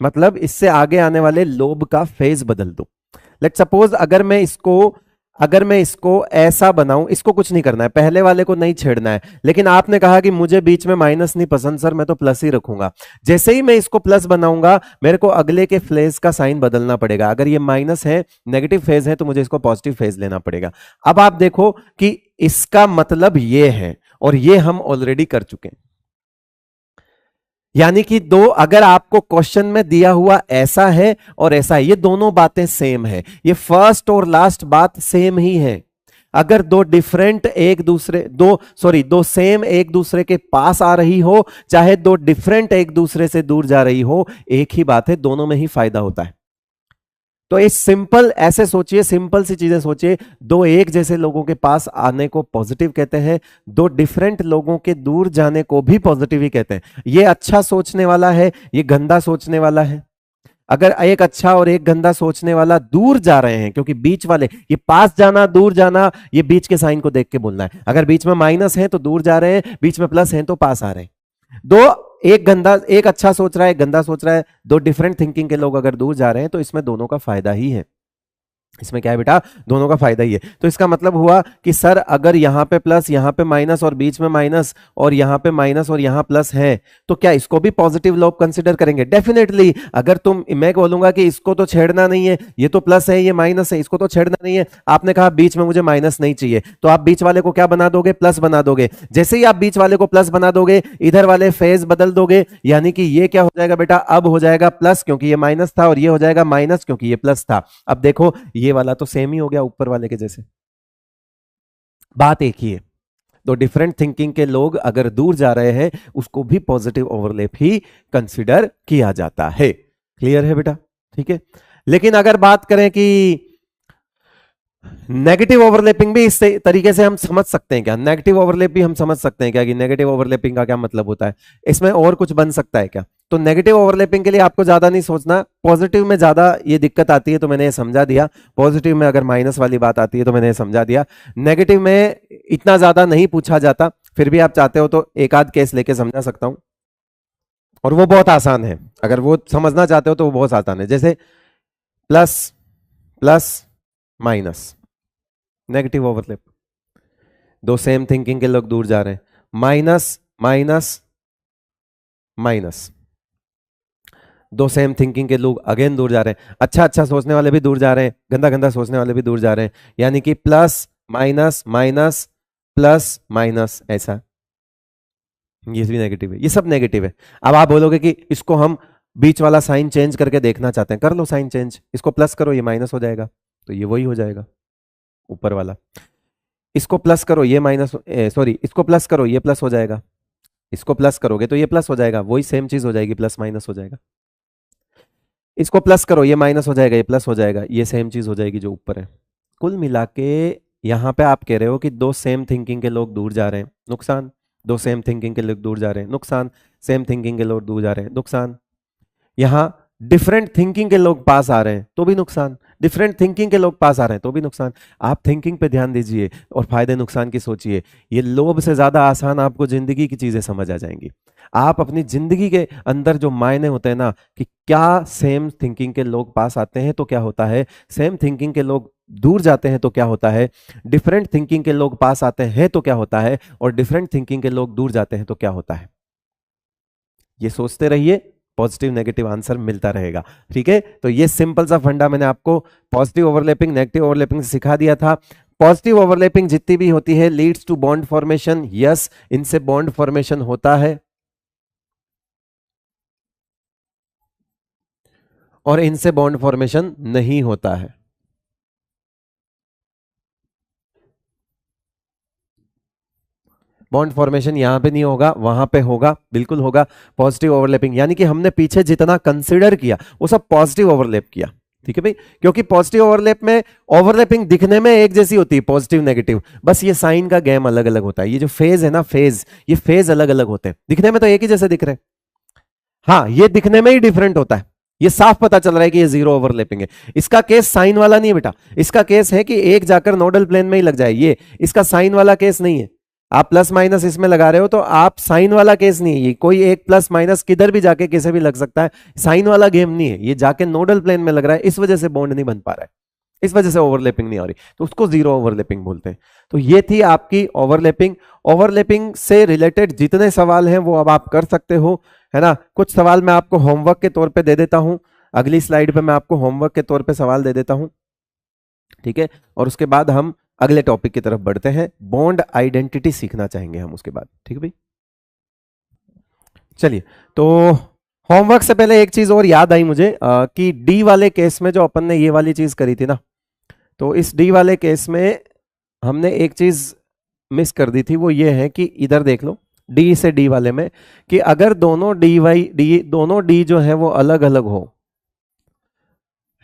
मतलब इससे आगे आने वाले लोब का फेज बदल दो। लेट सपोज अगर मैं इसको ऐसा बनाऊं, इसको कुछ नहीं करना है, पहले वाले को नहीं छेड़ना है, लेकिन आपने कहा कि मुझे बीच में माइनस नहीं पसंद सर, मैं तो प्लस ही रखूंगा। जैसे ही मैं इसको प्लस बनाऊंगा, मेरे को अगले के फेज का साइन बदलना पड़ेगा। अगर ये माइनस है, नेगेटिव फेज है, तो मुझे इसको पॉजिटिव फेज लेना पड़ेगा। अब आप देखो कि इसका मतलब ये है, और ये हम ऑलरेडी कर चुके हैं। यानी कि दो, अगर आपको क्वेश्चन में दिया हुआ ऐसा है और ऐसा है, ये दोनों बातें सेम है, ये फर्स्ट और लास्ट बात सेम ही है। अगर दो सेम एक दूसरे के पास आ रही हो, चाहे दो डिफरेंट एक दूसरे से दूर जा रही हो, एक ही बात है, दोनों में ही फायदा होता है। तो इस सिंपल ऐसे सोचिए, सिंपल सी चीजें सोचिए। दो एक जैसे लोगों के पास आने को पॉजिटिव कहते हैं, दो डिफरेंट लोगों के दूर जाने को भी पॉजिटिव ही कहते हैं। ये अच्छा सोचने वाला है, ये गंदा सोचने वाला है। अगर एक अच्छा और एक गंदा सोचने वाला दूर जा रहे हैं, क्योंकि बीच वाले, ये पास जाना दूर जाना, ये बीच के साइन को देख के बोलना है। अगर बीच में माइनस है तो दूर जा रहे हैं, बीच में प्लस है तो पास आ रहे हैं। एक अच्छा सोच रहा है, एक गंदा सोच रहा है, दो डिफरेंट थिंकिंग के लोग अगर दूर जा रहे हैं, तो इसमें दोनों का फायदा ही है। इसमें क्या है बेटा, दोनों का फायदा ही है। तो इसका मतलब हुआ कि सर अगर यहां पे प्लस, यहां पे माइनस और बीच में माइनस, और यहां पे माइनस और यहां प्लस है, तो क्या इसको भी पॉजिटिव लोग कंसीडर करेंगे? डेफिनेटली। अगर मैं बोलूंगा कि इसको तो छेड़ना नहीं है, ये तो प्लस है, ये माइनस है, इसको तो छेड़ना नहीं है, आपने कहा बीच में मुझे माइनस नहीं चाहिए, तो आप बीच वाले को क्या बना दोगे, प्लस बना दोगे। जैसे ही आप बीच वाले को प्लस बना दोगे, इधर वाले फेज बदल दोगे, यानी कि ये क्या हो जाएगा बेटा, अब हो जाएगा प्लस क्योंकि ये माइनस था, और ये हो जाएगा माइनस क्योंकि ये प्लस था। अब देखो ये वाला तो सेम ही हो गया ऊपर वाले के जैसे, बात एक ही है। तो डिफरेंट थिंकिंग के लोग अगर दूर जा रहे हैं, उसको भी पॉजिटिव ओवरलैप ही कंसीडर किया जाता है। क्लियर है बेटा? ठीक है। लेकिन अगर बात करें कि नेगेटिव ओवरलैपिंग भी इस तरीके से हम समझ सकते हैं क्या, नेगेटिव ओवरलैप भी हम समझ सकते हैं क्या, कि नेगेटिव ओवरलैपिंग का क्या मतलब होता है, इसमें और कुछ बन सकता है क्या? तो नेगेटिव ओवरलैपिंग के लिए आपको ज्यादा नहीं सोचना, पॉजिटिव में ज्यादा ये दिक्कत आती है तो मैंने ये समझा दिया, पॉजिटिव में अगर माइनस वाली बात आती है तो मैंने ये समझा दिया। नेगेटिव में इतना ज्यादा नहीं पूछा जाता, फिर भी आप चाहते हो तो एक आध केस लेके समझा सकता हूं, और वो बहुत आसान है। अगर वो समझना चाहते हो तो वो बहुत आसान है। जैसे plus plus minus, negative overlap, दो सेम थिंकिंग के लोग दूर जा रहे हैं, माइनस माइनस माइनस, दो सेम थिंकिंग के लोग अगेन दूर जा रहे हैं, अच्छा अच्छा सोचने वाले भी दूर जा रहे हैं, गंदा गंदा सोचने वाले भी दूर जा रहे हैं, यानी कि plus minus minus plus minus, ऐसा। ये भी नेगेटिव है, ये सब नेगेटिव है। अब आप बोलोगे कि इसको हम बीच वाला साइन चेंज करके देखना चाहते हैं, कर लो साइन चेंज, इसको प्लस करो, ये माइनस हो जाएगा, तो ये वही हो जाएगा ऊपर वाला। इसको प्लस करो ये माइनस, सॉरी इसको प्लस करो ये प्लस हो जाएगा, इसको प्लस करोगे तो ये प्लस हो जाएगा, वही सेम चीज हो जाएगी, प्लस माइनस हो जाएगा। इसको प्लस करो ये माइनस हो जाएगा, ये प्लस हो जाएगा, ये सेम चीज हो जाएगी जो ऊपर है। कुल मिला के यहां पे आप कह रहे हो कि दो सेम थिंकिंग के लोग दूर जा रहे हैं, नुकसान। दो सेम थिंकिंग के लोग दूर जा रहे हैं, नुकसान। सेम थिंकिंग के लोग दूर जा रहे हैं, नुकसान। यहां डिफरेंट थिंकिंग के लोग पास आ रहे हैं तो भी नुकसान, डिफरेंट थिंकिंग के लोग पास आ रहे हैं तो भी नुकसान। आप थिंकिंग पे ध्यान दीजिए और फायदे नुकसान की सोचिए। ये लोभ से ज्यादा आसान आपको जिंदगी की चीजें समझ आ जाएंगी। आप अपनी जिंदगी के अंदर जो मायने होते हैं ना, कि क्या सेम थिंकिंग के लोग पास आते हैं तो क्या होता है, सेम थिंकिंग के लोग दूर जाते हैं तो क्या होता है, डिफरेंट थिंकिंग के लोग पास आते हैं तो क्या होता है, और डिफरेंट थिंकिंग के लोग दूर जाते हैं तो क्या होता है। ये सोचते रहिए, पॉजिटिव नेगेटिव आंसर मिलता रहेगा। ठीक है, तो ये सिंपल सा फंडा मैंने आपको पॉजिटिव ओवरलैपिंग नेगेटिव ओवरलैपिंग से सिखा दिया था। पॉजिटिव ओवरलैपिंग जितनी भी होती है leads to bond formation, yes इनसे बॉन्ड फॉर्मेशन होता है, और इनसे बॉन्ड फॉर्मेशन नहीं होता है। बॉन्ड फॉर्मेशन यहां पे नहीं होगा, वहां पे होगा, बिल्कुल होगा। पॉजिटिव ओवरलैपिंग यानी कि हमने पीछे जितना कंसीडर किया वो सब पॉजिटिव ओवरलैप किया। ठीक है भाई, क्योंकि पॉजिटिव ओवरलैप में ओवरलैपिंग दिखने में एक जैसी होती है, पॉजिटिव नेगेटिव, बस ये साइन का गेम अलग अलग होता है। ये जो फेज है ना, फेज, ये फेज अलग अलग होते हैं, दिखने में तो एक ही जैसे दिख रहे हैं। हाँ, ये दिखने में ही डिफरेंट होता है, ये साफ पता चल रहा है कि ये जीरो ओवरलैपिंग है। इसका केस साइन वाला नहीं है बेटा, इसका केस है कि एक जाकर नोडल प्लेन में ही लग जाए, ये इसका साइन वाला केस नहीं है। आप प्लस माइनस इसमें लगा रहे हो तो आप साइन वाला केस नहीं है, ये कोई एक प्लस माइनस किधर भी जाके कैसे भी लग सकता है, साइन वाला गेम नहीं है। ये जाके नोडल प्लेन में लग रहा है, इस वजह से बॉन्ड नहीं बन पा रहा है, इस वजह से ओवरलैपिंग नहीं हो रही, तो उसको जीरो ओवरलैपिंग बोलते हैं। तो ये थी आपकी ओवरलैपिंग। ओवरलैपिंग से रिलेटेड जितने सवाल हैं वो अब आप कर सकते हो, है ना। कुछ सवाल मैं आपको होमवर्क के तौर पे दे देता हूं, अगली स्लाइड पे मैं आपको होमवर्क के तौर पे सवाल दे देता हूं। ठीक है, और उसके बाद हम अगले टॉपिक की तरफ बढ़ते हैं, बॉन्ड आइडेंटिटी सीखना चाहेंगे हम उसके बाद। ठीक है भाई, चलिए। तो होमवर्क से पहले एक चीज और याद आई मुझे कि डी वाले केस में जो अपन ने ये वाली चीज करी थी ना, तो इस डी वाले केस में हमने एक चीज मिस कर दी थी, वो ये है कि इधर देख लो, डी से डी वाले में, कि अगर दोनों डी वाई डी, दोनों डी जो है वो अलग अलग हो,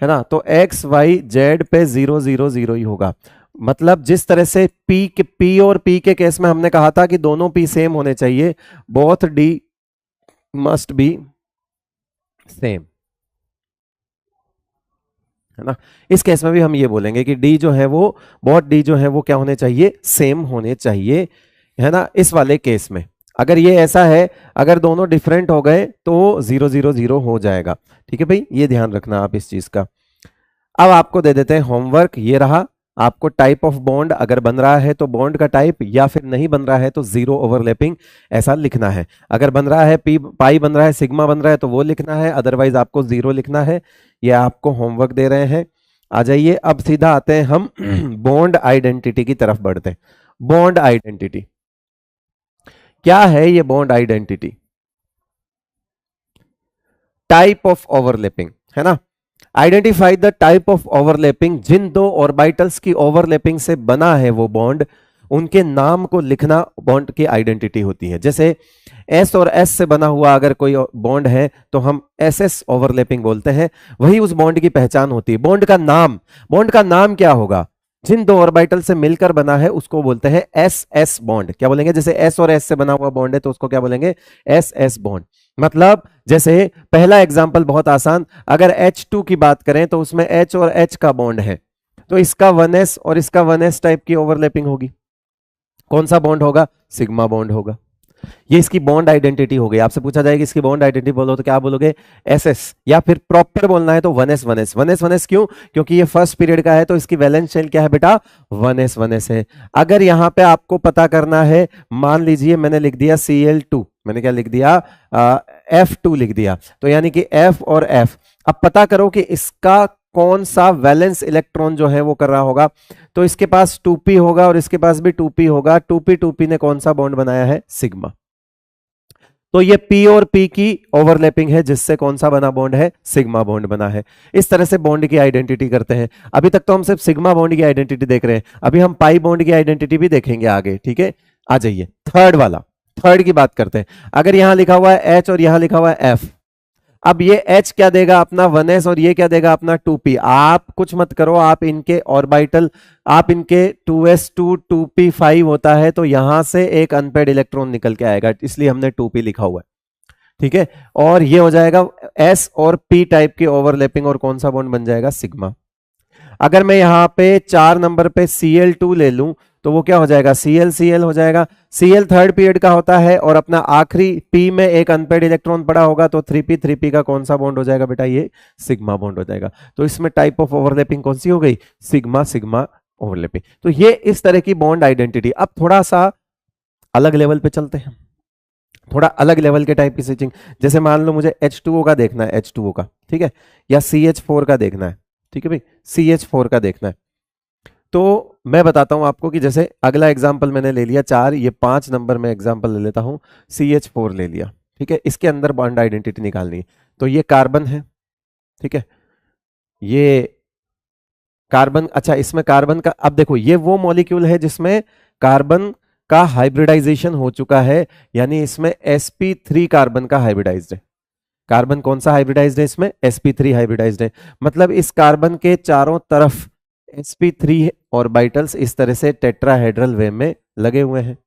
है ना, तो एक्स वाई जेड पे 0 0 0 ही होगा। मतलब जिस तरह से पी और पी के केस में हमने कहा था कि दोनों पी सेम होने चाहिए, both D must be same, है ना। इस केस में भी हम ये बोलेंगे कि डी जो है वो, बोथ डी जो है वो क्या होने चाहिए, सेम होने चाहिए, है ना। इस वाले केस में अगर ये ऐसा है, अगर दोनों डिफरेंट हो गए तो 0 0 0 हो जाएगा। ठीक है भाई, ये ध्यान रखना आप इस चीज का। अब आपको दे देते हैं होमवर्क, ये रहा। आपको टाइप ऑफ बॉन्ड अगर बन रहा है तो बॉन्ड का टाइप, या फिर नहीं बन रहा है तो जीरो ओवरलैपिंग ऐसा लिखना है। अगर बन रहा है पी पाई बन रहा है, सिग्मा बन रहा है तो वो लिखना है, अदरवाइज आपको जीरो लिखना है। ये आपको होमवर्क दे रहे हैं। आ जाइए, अब सीधा आते हैं हम बॉन्ड आइडेंटिटी की तरफ बढ़ते हैं। बॉन्ड आइडेंटिटी क्या है? ये bond identity type of overlapping, है ना। Identify the type of overlapping, जिन दो ऑर्बिटल्स की ओवरलैपिंग से बना है वो बॉन्ड, उनके नाम को लिखना बॉन्ड की आइडेंटिटी होती है। जैसे एस और एस से बना हुआ अगर कोई बॉन्ड है तो हम एस एस ओवरलैपिंग बोलते हैं, वही उस बॉन्ड की पहचान होती है। बॉन्ड का नाम क्या होगा? जिन दो ऑर्बिटल से मिलकर बना है उसको बोलते हैं एस एस बॉन्ड। क्या बोलेंगे? जैसे एस और एस से बना हुआ बॉन्ड है तो उसको क्या बोलेंगे? S S bond. मतलब जैसे पहला एग्जांपल बहुत आसान, अगर H2 की बात करें तो उसमें H और H का बॉन्ड है, तो इसका 1s और इसका 1s टाइप की ओवरलैपिंग होगी। कौन सा बॉन्ड होगा? सिग्मा बॉन्ड होगा। ये इसकी बॉन्ड आइडेंटिटी हो गई। आपसे पूछा जाएगा इसकी बॉन्ड आइडेंटिटी बोलो तो क्या बोलोगे? एसएस, या फिर प्रॉपर बोलना है तो 1s 1s 1s 1s। क्यों? क्योंकि ये फर्स्ट पीरियड का है तो इसकी वैलेंस शेल क्या है बेटा? 1s 1s है। अगर यहां पे आपको पता करना है, मान लीजिए मैंने लिख दिया Cl2, मैंने क्या लिख दिया? F2 लिख दिया, तो यानी कि F और F। अब पता करो कि इसका कौन सा वैलेंस इलेक्ट्रॉन जो है वो कर रहा होगा, तो इसके पास 2p होगा और इसके पास भी 2p होगा। 2p 2p ने कौन सा बॉन्ड बनाया है? सिग्मा। तो ये P और P की ओवरलैपिंग है, जिससे कौन सा बना बॉन्ड है, सिग्मा बॉन्ड बना है। इस तरह से बॉन्ड की आइडेंटिटी करते हैं। अभी तक तो हम सिर्फ सिग्मा बॉन्ड की आइडेंटिटी देख रहे हैं, अभी हम पाई बॉन्ड की आइडेंटिटी भी देखेंगे आगे, ठीक है। आ जाइए थर्ड वाला, थर्ड की बात करते हैं। अगर यहां लिखा हुआ है H और यहां लिखा हुआ है F, अब ये H क्या देगा अपना 1s और ये क्या देगा अपना 2p। आप कुछ मत करो, आप इनके ऑर्बिटल, आप इनके 2s2 2p5 होता है, तो यहां से एक अनपेड इलेक्ट्रॉन निकल के आएगा, इसलिए हमने 2p लिखा हुआ है, ठीक है। और ये हो जाएगा s और p टाइप की ओवरलैपिंग, और कौन सा बॉन्ड बन जाएगा, सिग्मा। अगर मैं यहां पे 4 नंबर पे Cl2 ले लूं, तो वो क्या हो जाएगा, Cl हो जाएगा। Cl थर्ड पीरियड का होता है, और अपना आखिरी P में एक अनपेड इलेक्ट्रॉन पड़ा होगा, तो 3p का कौन सा बॉन्ड हो जाएगा बेटा, ये सिग्मा बॉन्ड हो जाएगा। तो इसमें टाइप ऑफ ओवरलैपिंग कौन सी हो गई, सिग्मा सिग्मा ओवरलैपिंग। तो ये इस तरह की बॉन्ड आइडेंटिटी। अब थोड़ा सा अलग लेवल पे चलते हैं, थोड़ा अलग लेवल के टाइप की स्विचिंग। जैसे मान लो मुझे H2O का देखना है, H2O का, ठीक है, या CH4 का देखना है, ठीक है भाई, CH4 का देखना है। तो मैं बताता हूं आपको कि जैसे अगला एग्जांपल मैंने ले लिया 4, ये 5 नंबर में एग्जांपल ले लेता हूं, CH4 ले लिया, ठीक है। इसके अंदर बॉन्ड आइडेंटिटी निकालनी है। तो ये कार्बन है, ठीक है, ये कार्बन, अच्छा इसमें कार्बन का, अब देखो ये वो मॉलिक्यूल है जिसमें कार्बन का हाइब्रिडाइजेशन हो चुका है, यानी इसमें sp3 कार्बन का हाइब्रिडाइज्ड है। कार्बन कौन सा हाइब्रिडाइज्ड है, इसमें sp3 हाइब्रिडाइज्ड है। मतलब इस कार्बन के चारों तरफ sp3 ऑर्बिटल्स इस तरह से टेट्राहेड्रल वे में लगे हुए हैं।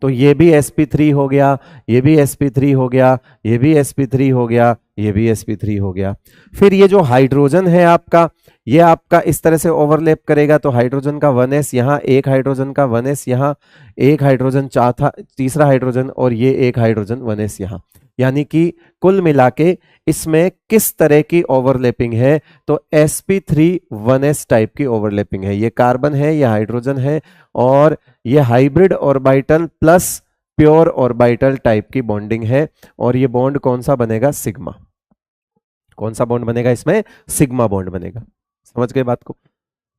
तो ये भी sp3 हो गया, ये भी sp3 हो गया, ये भी sp3 हो गया, ये भी sp3 हो गया। फिर ये जो हाइड्रोजन है आपका, ये आपका इस तरह से ओवरलैप करेगा, तो हाइड्रोजन का 1s यहाँ, एक हाइड्रोजन का 1s यहाँ, एक हाइड्रोजन चौथा तीसरा हाइड्रोजन, और ये एक हाइड्रोजन 1s यहाँ। यानी कि कुल मिला के इसमें किस तरह की ओवरलैपिंग है, तो sp3 1s टाइप की ओवरलैपिंग है। ये कार्बन है, ये हाइड्रोजन है, और ये hybrid orbital plus pure orbital type की बॉन्डिंग है। और ये बॉन्ड कौन सा बनेगा, सिग्मा। कौन सा बॉन्ड बनेगा इसमें, सिग्मा बॉन्ड बनेगा। समझ गए बात को,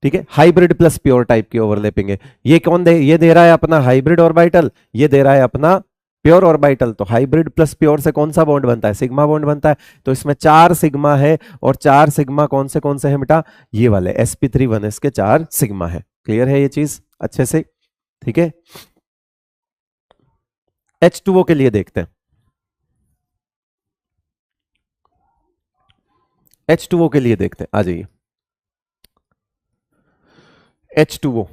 ठीक है। हाइब्रिड प्लस प्योर टाइप की ओवरलैपिंग है। ये कौन दे, ये दे रहा है अपना हाइब्रिड ऑर्बिटल, ये दे रहा है अपना प्योर ऑर्बिटल। तो हाइब्रिड प्लस प्योर से कौन सा बॉन्ड बनता है, सिग्मा बॉन्ड बनता है। तो इसमें 4 सिग्मा है, और 4 सिग्मा कौन से हैं बेटा, ये वाले sp3 1s के 4 सिग्मा है। क्लियर है ये चीज अच्छे से, ठीक है। H2O के लिए देखते हैं, H2O के लिए देखते हैं, आ जाइए। H2O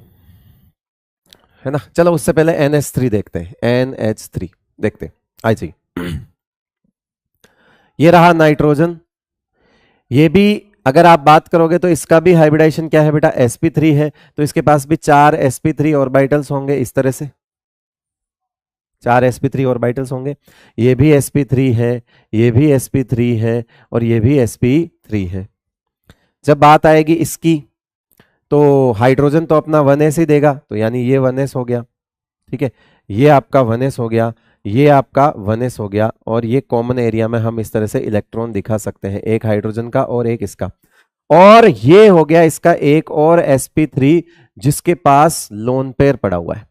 है ना, चलो उससे पहले NH3 देखते हैं, NH3 देखते हैं, आ जाइए। ये रहा नाइट्रोजन, ये भी अगर आप बात करोगे तो इसका भी हाइब्रिडाइजेशन क्या है बेटा, sp3 है। तो इसके पास भी 4 sp3 ऑर्बिटल्स होंगे इस तरह से, 4 sp3 ऑर्बिटल्स होंगे। ये भी sp3 है, ये भी sp3 है, और ये भी sp3 है। जब बात आएगी इसकी, तो हाइड्रोजन तो अपना 1s ही देगा, तो यानी ये 1s हो गया, ठीक है। ये आपका 1s हो गया, ये आपका 1s हो गया, और ये कॉमन एरिया में हम इस तरह से इलेक्ट्रॉन दिखा सकते हैं, एक हाइड्रोजन का और एक इसका। और ये हो गया इसका एक और sp3 जिसके पास लोन पेयर पड़ा हुआ है।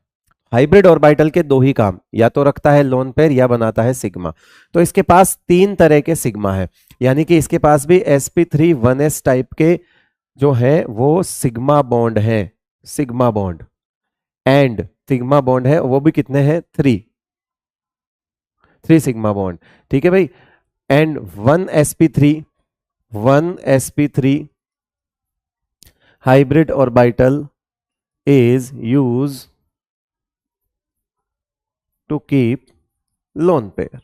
हाइब्रिड ऑर्बिटल के दो ही काम, या तो रखता है लोन पेयर या बनाता है सिग्मा। तो इसके पास 3 तरह के सिग्मा है, यानी कि इसके पास भी sp3 1s टाइप के जो है वो सिग्मा बॉन्ड है, sigma bond and sigma bond है, वो भी कितने हैं, 3 सिग्मा बॉन्ड, ठीक है भाई। And 1 sp3 hybrid orbital is use to keep lone pair.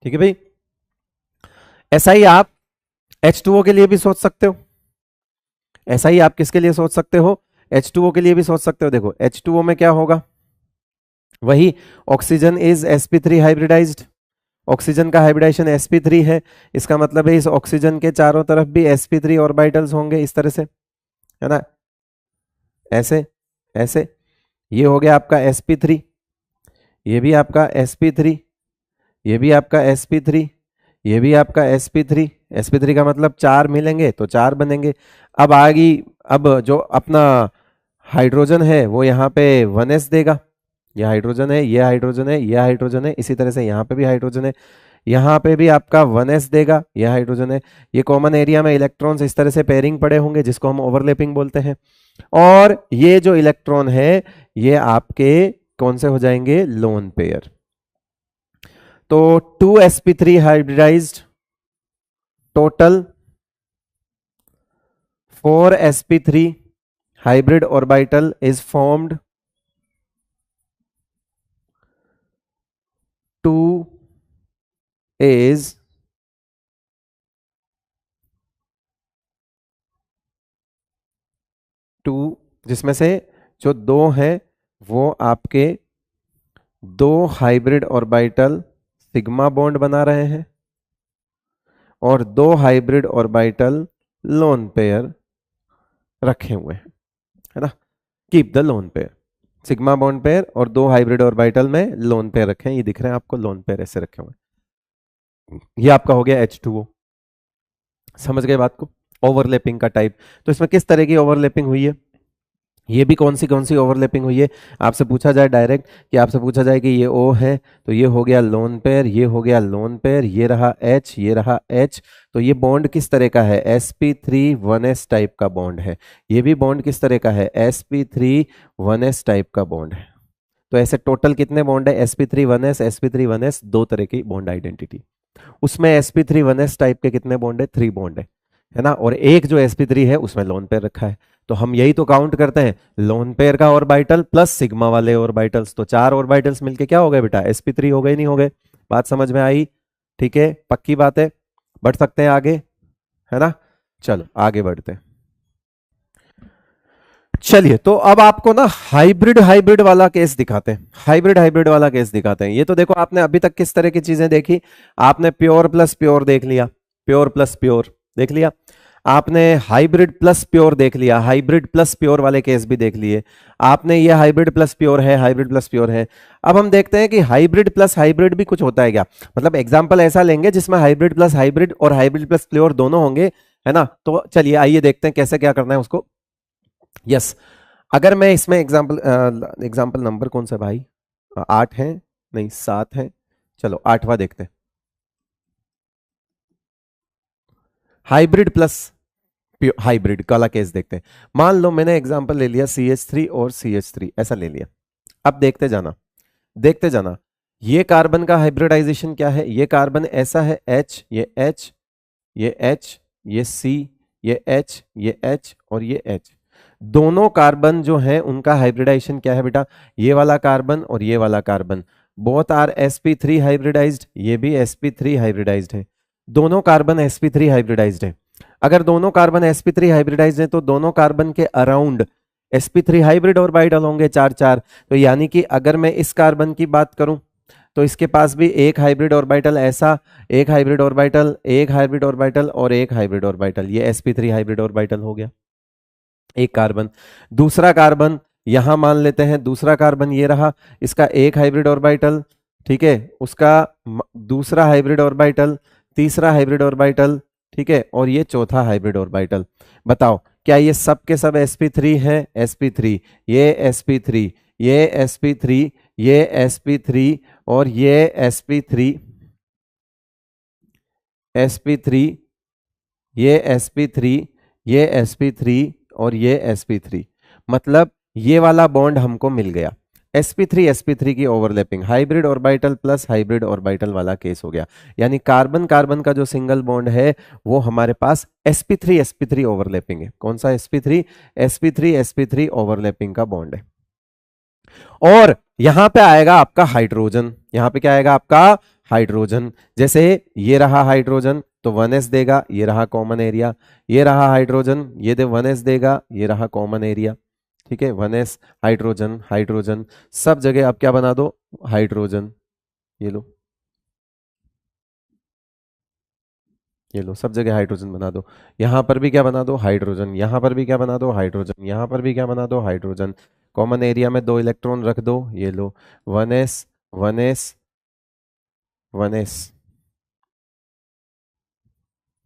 ठीक है भाई, ऐसा ही आप H2O के लिए भी सोच सकते हो, ऐसा ही आप किसके लिए सोच सकते हो, H2O के लिए भी सोच सकते हो। देखो H2O में क्या होगा, वही oxygen is sp3 hybridized, oxygen का हाइब्रिडाइजेशन sp3 है। इसका मतलब है इस ऑक्सीजन के चारों तरफ भी sp3 ऑर्बिटल्स होंगे इस तरह से, है ना, ऐसे ऐसे। ये हो गया आपका sp3, ये भी आपका sp3, ये भी आपका sp3, ये भी आपका sp3, sp3 का मतलब 4 मिलेंगे तो 4 बनेंगे। अब आगे, अब जो अपना हाइड्रोजन है वो यहाँ पे 1s देगा, ये हाइड्रोजन है, ये हाइड्रोजन है, ये हाइड्रोजन है, इसी तरह से यहाँ पे भी हाइड्रोजन है, यहाँ पे भी आपका 1s देगा, ये हाइड्रोजन है। ये कॉमन एरिया में इलेक्ट्रॉन्स इस तरह से पेयरिंग पड़े होंगे जिसको हम ओवरलैपिंग बोलते हैं। और ये जो इलेक्ट्रॉन है ये आपके कौन से हो जाएंगे, लोन पेयर। तो 2sp3 hybridized, total 4sp3 hybrid orbital is formed, 2 is 2, जिसमें से जो 2 हैं वो आपके 2 हाइब्रिड ऑर्बिटल सिग्मा बॉन्ड बना रहे हैं और 2 हाइब्रिड ऑर्बिटल लोन पेयर रखे हुए हैं, है ना। Keep the lone pair, sigma bond pair और 2 हाइब्रिड ऑर्बिटल में लोन पेयर रखे हैं, ये दिख रहे हैं आपको, लोन पेयर ऐसे रखे हुए हैं। ये आपका हो गया H2O। समझ गए बात को, ओवरलैपिंग का टाइप। तो इसमें किस तरह की ओवरलैपिंग हुई है, ये भी कौन सी ओवरलैपिंग हुई है, आपसे पूछा जाए डायरेक्ट, कि आपसे पूछा जाए कि ये O है तो ये हो गया लोन पेयर, ये हो गया लोन पेयर, ये रहा H, ये रहा H, तो ये बॉन्ड किस तरह का है, sp3 1s टाइप का बॉन्ड है। ये भी बॉन्ड किस तरह का है, sp3 1s टाइप का बॉन्ड है। तो ऐसे टोटल कितने बॉन्ड है, sp3 1s, sp3 1s, दो तरह की बॉन्ड आइडेंटिटी। उसमें sp3 1s टाइप के कितने बॉन्ड है, 3 बॉन्ड है ना। और एक जो sp3 है उसमें लोन पेयर रखा है, तो हम यही तो काउंट करते हैं, लोन पेयर का ऑर्बिटल प्लस सिग्मा वाले ऑर्बिटल्स, तो 4 ऑर्बिटल्स मिलके क्या हो गए बेटा, sp3 हो गए, नहीं हो गए। बात समझ में आई, ठीक है, पक्की बात है। बढ़ सकते हैं आगे, है ना। चलो आगे बढ़ते हैं। चलिए, तो अब आपको ना हाइब्रिड हाइब्रिड वाला केस दिखाते हैं, हाइब्रिड हाइब्रिड वाला केस दिखाते हैं। ये तो देखो आपने अभी तक किस तरह की चीजें देखी, आपने प्योर प्लस प्योर देख लिया, प्योर प्लस प्योर देख लिया, आपने हाइब्रिड प्लस प्योर देख लिया, हाइब्रिड प्लस प्योर वाले केस भी देख लिए आपने, ये हाइब्रिड प्लस प्योर है, हाइब्रिड प्लस प्योर है। अब हम देखते हैं कि हाइब्रिड प्लस हाइब्रिड भी कुछ होता है क्या, मतलब एग्जांपल ऐसा लेंगे जिसमें हाइब्रिड प्लस हाइब्रिड और हाइब्रिड प्लस प्योर दोनों होंगे, है ना। तो चलिए आइए देखते हैं कैसे क्या करना है उसको। यस, अगर मैं इसमें एग्जाम्पल नंबर कौन सा भाई, 8 है, नहीं 7 है, चलो 8वां देखते हैं। हाइब्रिड प्लस हाइब्रिड काला केस देखते हैं। मान लो मैंने एग्जांपल ले लिया CH3 और CH3 ऐसा ले लिया। अब देखते जाना, देखते जाना, ये कार्बन का हाइब्रिडाइजेशन क्या है, ये कार्बन ऐसा है H, ये H, ये H, ये C, ये H, ये H और ये H। दोनों कार्बन जो हैं उनका हाइब्रिडाइजेशन क्या है बेटा, ये वाला कार्बन और ये वाला carbon, both are sp3 hybridised, ये भी sp3 हाइब्रिडाइज्ड है, दोनों कार्बन sp3 हाइब्रिडाइज्ड है। अगर दोनों कार्बन sp3 हाइब्रिडाइज्ड है तो दोनों कार्बन के अराउंड sp3 हाइब्रिड ऑर्बिटल होंगे 4 4। तो यानी कि अगर मैं इस कार्बन की बात करूं तो इसके पास भी एक हाइब्रिड ऑर्बिटल ऐसा, एक हाइब्रिड ऑर्बिटल, एक हाइब्रिड ऑर्बिटल और एक हाइब्रिड ऑर्बिटल, ये sp3 हाइब्रिड ऑर्बिटल हो गया एक कार्बन। दूसरा कार्बन यहां मान लेते हैं, दूसरा कार्बन ये रहा, इसका एक हाइब्रिड ऑर्बिटल, ठीक है, उसका दूसरा हाइब्रिड ऑर्बिटल, तीसरा हाइब्रिड ऑर्बिटल, ठीक है, और ये चौथा हाइब्रिड ऑर्बिटल। बताओ क्या ये सब के सब sp3 है, sp3, ये sp3, ये sp3, ये sp3 और ये sp3, sp3, ये sp3, ये sp3 और ये sp3, मतलब ये वाला बॉन्ड हमको मिल गया। sp3 की overlapping, hybrid orbital plus hybrid orbital वाला केस हो गया, यानी कार्बन कार्बन का जो सिंगल बॉन्ड है वो हमारे पास sp3 ओवरलैपिंग है। कौन सा sp3 ओवरलैपिंग का बॉन्ड है। और यहां पे आएगा आपका हाइड्रोजन, यहां पे क्या आएगा आपका हाइड्रोजन, जैसे ये रहा हाइड्रोजन तो 1s देगा, ये रहा कॉमन एरिया, ये रहा हाइड्रोजन, ये दे 1s देगा, ये रहा कॉमन एरिया, ठीक है, 1s हाइड्रोजन हाइड्रोजन, सब जगह आप क्या बना दो हाइड्रोजन, ये लो, ये लो, सब जगह हाइड्रोजन बना दो। यहां पर भी क्या बना दो हाइड्रोजन, यहां पर भी क्या बना दो हाइड्रोजन, यहां पर भी क्या बना दो हाइड्रोजन, कॉमन एरिया में 2 इलेक्ट्रॉन रख दो, ये लो 1s 1s 1s,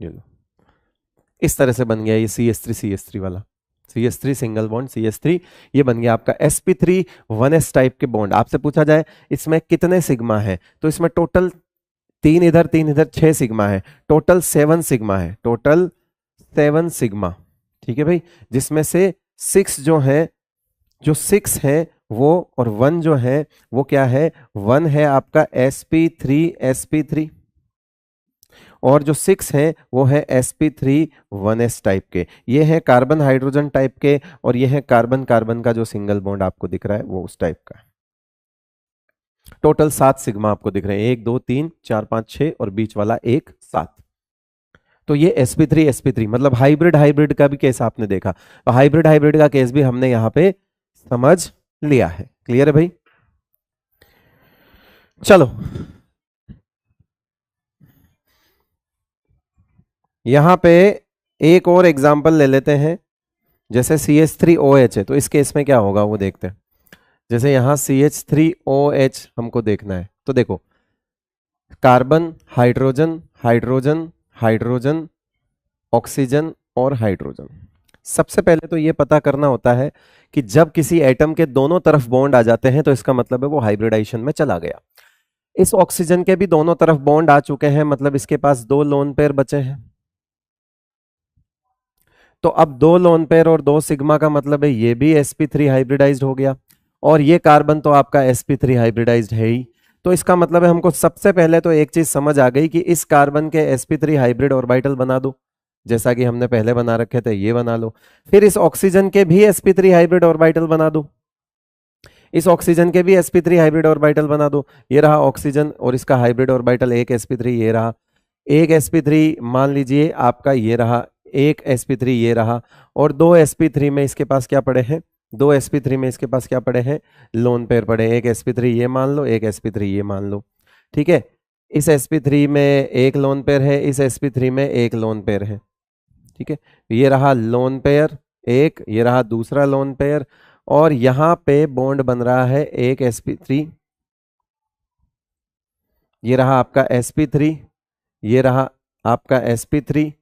ये लो, इस तरह से बन गया ये CH3 वाला, CH3 सिंगल बॉन्ड CH3, ये बन गया आपका sp3 1s टाइप के बॉन्ड। आपसे पूछा जाए इसमें कितने सिग्मा है, तो इसमें टोटल 3 इधर 6 सिग्मा है, टोटल 7 सिग्मा है, टोटल 7 सिग्मा। ठीक है भाई, जिसमें से 6 जो है, जो 6 है वो, और 1 जो है वो क्या है, 1 है आपका sp3 और जो 6 है वो है sp3 1s टाइप के। ये है कार्बन हाइड्रोजन टाइप के, और ये है कार्बन कार्बन का जो सिंगल बॉन्ड आपको दिख रहा है वो उस टाइप का है। टोटल 7 सिग्मा आपको दिख रहे हैं, 1 2 3 4 5 6 और बीच वाला 1 7। तो ये sp3 मतलब हाइब्रिड हाइब्रिड का भी केस आपने देखा, तो हाइब्रिड हाइब्रिड का केस भी हमने यहां पे समझ लिया है। क्लियर है भाई? चलो यहां पे एक और एग्जांपल ले लेते हैं। जैसे CH3OH है, तो इस केस में क्या होगा वो देखते हैं। जैसे यहां CH3OH हमको देखना है, तो देखो carbon hydrogen hydrogen hydrogen oxygen और हाइड्रोजन। सबसे पहले तो ये पता करना होता है कि जब किसी एटम के दोनों तरफ बॉन्ड आ जाते हैं तो इसका मतलब है वो हाइब्रिडाइजेशन में चला गया। इस ऑक्सीजन के भी दोनों तरफ बॉन्ड आ चुके हैं, मतलब इसके पास 2 लोन पेयर बचे हैं। तो अब 2 लोन पेयर और 2 सिग्मा का मतलब है ये भी sp3 हाइब्रिडाइज्ड हो गया, और ये कार्बन तो आपका sp3 हाइब्रिडाइज्ड है ही। तो इसका मतलब है हमको सबसे पहले तो एक चीज समझ आ गई कि इस कार्बन के sp3 हाइब्रिड ऑर्बिटल बना दो, जैसा कि हमने पहले बना रखे थे, ये बना लो। फिर इस ऑक्सीजन के भी sp3 हाइब्रिड ऑर्बिटल बना दो, इस ऑक्सीजन के भी sp3 हाइब्रिड ऑर्बिटल बना दो। ये रहा ऑक्सीजन और इसका हाइब्रिड ऑर्बिटल एक sp3, ये रहा एक sp3, मान लीजिए आपका ये रहा एक sp3, ये रहा, और 2 sp3 में इसके पास क्या पड़े हैं, 2 sp3 में इसके पास क्या पड़े हैं, लोन पेयर पड़े, एक sp3 ये मान लो, एक sp3 ये मान लो। ठीक है, इस sp3 में एक लोन पेयर है, इस sp3 में एक लोन पेयर है। ठीक है, ये रहा लोन पेयर एक, ये रहा दूसरा लोन पेयर, और यहां पे बॉन्ड बन रहा है एक sp3, ये रहा आपका sp3, ये रहा आपका sp3।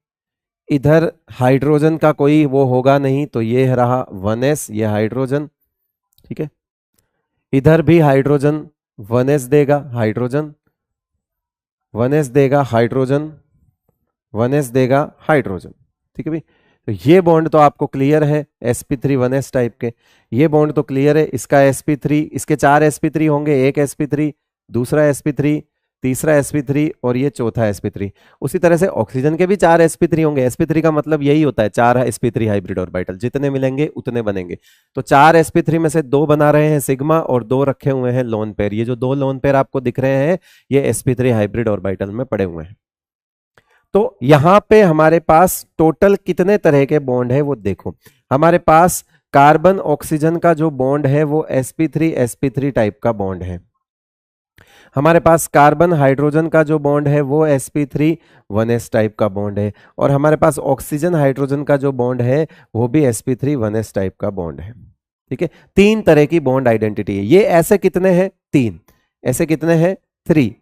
इधर हाइड्रोजन का कोई वो होगा नहीं, तो ये रहा 1s, ये हाइड्रोजन। ठीक है, इधर भी हाइड्रोजन 1s देगा, हाइड्रोजन 1s देगा, हाइड्रोजन 1s देगा, हाइड्रोजन। ठीक है भाई, तो ये बॉन्ड तो आपको क्लियर है sp3 1s टाइप के, ये बॉन्ड तो क्लियर है। इसका sp3, इसके 4 sp3 होंगे, एक sp3, दूसरा sp3, तीसरा sp3 और ये चौथा sp3। उसी तरह से ऑक्सीजन के भी 4 sp3 होंगे, sp3 का मतलब यही होता है 4 sp3 हाइब्रिड ऑर्बिटल, जितने मिलेंगे उतने बनेंगे। तो 4 sp3 में से 2 बना रहे हैं सिग्मा और 2 रखे हुए हैं लोन पेयर। ये जो 2 लोन पेयर आपको दिख रहे हैं ये sp3 हाइब्रिड ऑर्बिटल में पड़े हुए हैं। तो यहां पे हमारे पास टोटल कितने तरह के बॉन्ड है वो देखो। हमारे पास कार्बन ऑक्सीजन का जो बॉन्ड है वो sp3 टाइप का बॉन्ड है। हमारे पास कार्बन हाइड्रोजन का जो बॉन्ड है वो sp3 1s टाइप का बॉन्ड है, और हमारे पास ऑक्सीजन हाइड्रोजन का जो बॉन्ड है वो भी sp3 1s टाइप का बॉन्ड है। ठीक है, 3 तरह की बॉन्ड आइडेंटिटी है। ये ऐसे कितने हैं, 3, ऐसे कितने हैं, 3,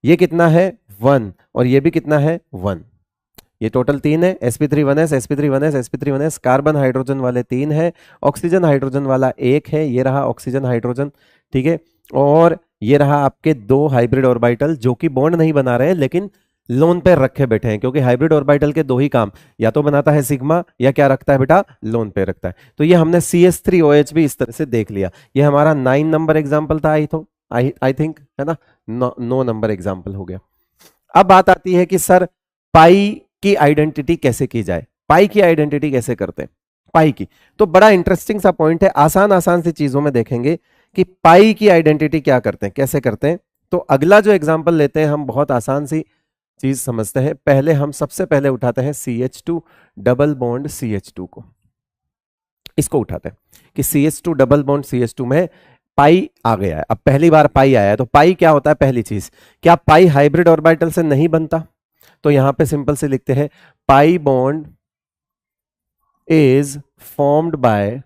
ये कितना है 1, और ये भी कितना है 1। ये टोटल 3 है, sp3 1s sp3 1s sp3 1s। Carbon hydrogen वाले 3 है, ऑक्सीजन हाइड्रोजन वाला 1 है, ये रहा ऑक्सीजन हाइड्रोजन। ठीक है, और ये रहा आपके 2 हाइब्रिड ऑर्बिटल जो कि बॉन्ड नहीं बना रहे हैं लेकिन लोन पे रखे बैठे हैं, क्योंकि हाइब्रिड ऑर्बिटल के 2 ही काम, या तो बनाता है सिग्मा या क्या रखता है बेटा, लोन पे रखता है। तो ये हमने CH3OH भी इस तरह से देख लिया। ये हमारा 9 नंबर एग्जाम्पल था, आई थिंक, है ना, 9 नंबर एग्जाम्पल हो गया। अब बात आती है कि सर पाई की आइडेंटिटी कैसे की जाए, पाई की आइडेंटिटी कैसे करते हैं पाई की। तो बड़ा इंटरेस्टिंग सा पॉइंट है, आसान आसान सी चीजों में देखेंगे कि पाई की आइडेंटिटी क्या करते हैं, कैसे करते हैं। तो अगला जो एग्जांपल लेते हैं हम, बहुत आसान सी चीज समझते हैं। पहले हम सबसे पहले उठाते हैं CH2 डबल बॉन्ड CH2 को, इसको उठाते हैं कि CH2 डबल बॉन्ड CH2 में पाई आ गया है। अब पहली बार पाई आया है, तो पाई क्या होता है, पहली चीज, क्या पाई हाइब्रिड ऑर्बिटल से नहीं बनता। तो यहां पे सिंपल से लिखते हैं pi bond is formed by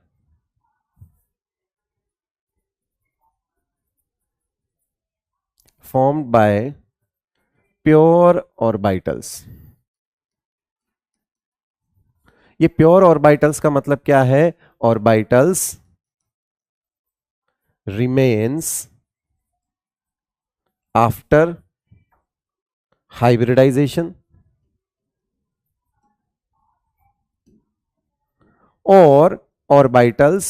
pure orbitals. ये प्योर ऑर्बिटल्स का मतलब क्या है? ऑर्बिटल्स रिमेन्स आफ्टर हाइब्रिडाइजेशन और orbitals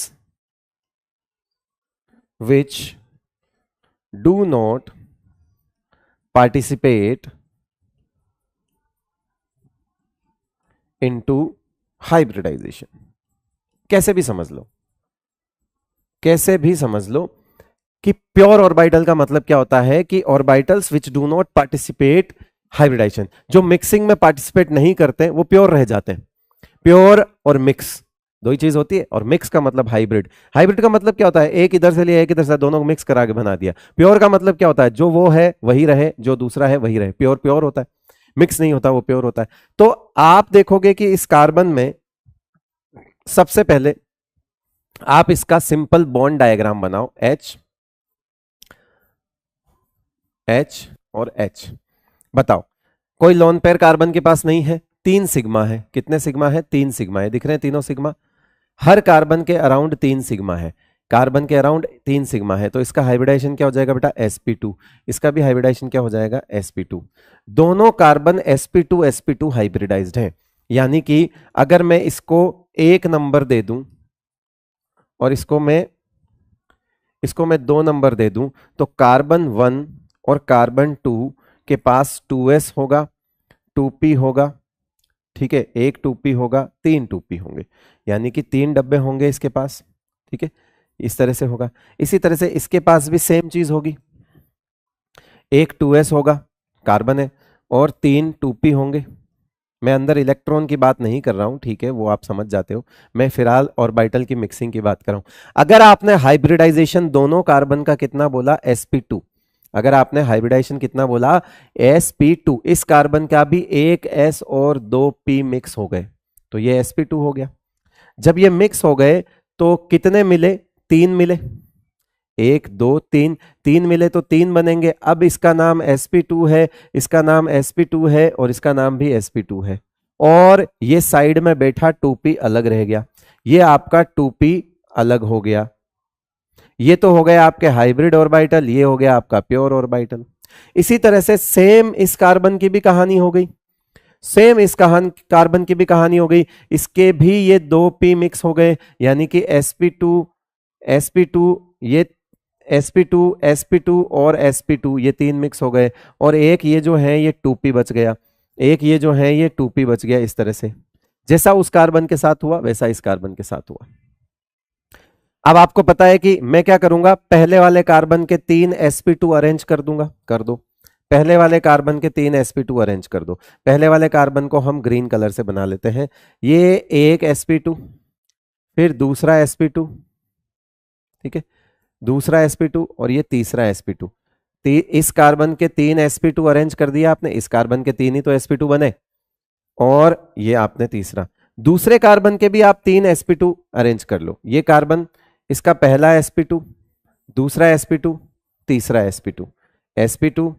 which do not participate into hybridization. कैसे भी समझ लो, कैसे भी समझ लो कि प्योर ऑर्बिटल का मतलब क्या होता है कि orbitals which do not participate hybridization, जो मिक्सिंग में पार्टिसिपेट नहीं करते वो प्योर रह जाते हैं। प्योर और मिक्स दो ही चीज होती है, और मिक्स का मतलब हाइब्रिड। हाइब्रिड का मतलब क्या होता है? एक इधर से लिया एक इधर से, दोनों को मिक्स करा के बना दिया। प्योर का मतलब क्या होता है? जो वो है वही रहे, जो दूसरा है वही रहे। प्योर प्योर होता है, मिक्स नहीं होता, वो प्योर होता है। तो आप देखोगे कि इस कार्बन में सबसे पहले आप इसका सिंपल बॉन्ड डायग्राम बनाओ, H H और H। बताओ, कोई लोन पेयर कार्बन के पास नहीं है, 3 सिग्मा है। कितने सिग्मा है? 3 सिग्मा है। दिख रहे हैं तीनों सिग्मा? हर कार्बन के अराउंड 3 सिग्मा है, कार्बन के अराउंड 3 सिग्मा है। तो इसका हाइब्रिडाइजेशन क्या हो जाएगा बेटा? sp2। इसका भी हाइब्रिडाइजेशन क्या हो जाएगा? sp2। दोनों कार्बन sp2 हाइब्रिडाइज्ड हैं। यानी कि अगर मैं इसको 1 नंबर दे दूं और इसको मैं 2 नंबर दे दूं, तो कार्बन 1 और कार्बन 2 के पास 2s होगा, 2p होगा, ठीक है, 1 2p होगा, 3 2p होंगे, यानी कि 3 डब्बे होंगे इसके पास। ठीक है, इस तरह से होगा। इसी तरह से इसके पास भी सेम चीज होगी, 1 2s होगा, कार्बन है, और 3 2p होंगे। मैं अंदर इलेक्ट्रॉन की बात नहीं कर रहा हूं, ठीक है, वो आप समझ जाते हो। मैं फिलहाल ऑर्बिटल की मिक्सिंग की बात कर रहा हूं। अगर आपने हाइब्रिडाइजेशन दोनों कार्बन का कितना बोला? sp2। अगर आपने हाइब्रिडाइजेशन कितना बोला? sp2। इस कार्बन का भी 1 s और 2 p मिक्स हो गए, तो ये sp2 हो गया। जब ये मिक्स हो गए तो कितने मिले? 3 मिले, 1 2 3, 3 मिले तो 3 बनेंगे। अब इसका नाम sp2 है, इसका नाम sp2 है, और इसका नाम भी sp2 है, और ये साइड में बैठा 2p अलग रह गया। ये आपका 2p अलग हो गया। ये तो हो गया आपके हाइब्रिड ऑर्बिटल, ये हो गया आपका प्योर ऑर्बिटल। इसी तरह से सेम इस कार्बन की भी कहानी हो गई, सेम इस कार्बन की भी कहानी हो गई। इसके भी ये 2p मिक्स हो गए, यानी कि sp2 ये sp2 और sp2 ये 3 मिक्स हो गए, और एक ये जो है ये 2p बच गया, एक ये जो है ये 2p बच गया। इस तरह से जैसा उस कार्बन के साथ हुआ वैसा इस कार्बन के साथ हुआ। अब आपको पता है कि मैं क्या करूंगा? पहले वाले कार्बन के 3 sp2 अरेंज कर दूंगा, कर दो। पहले वाले कार्बन के 3 sp2 अरेंज कर दो। पहले वाले कार्बन को हम ग्रीन कलर से बना लेते हैं। ये एक sp2, फिर दूसरा sp2, ठीक है, दूसरा sp2, और ये तीसरा sp2। इस कार्बन के 3 sp2 अरेंज कर दिया आपने, इस कार्बन के 3 ही तो sp2 बने, और ये आपने तीसरा। दूसरे कार्बन के भी आप 3 sp2 अरेंज कर लो। ये कार्बन, इसका पहला sp2, दूसरा sp2, तीसरा sp2, sp2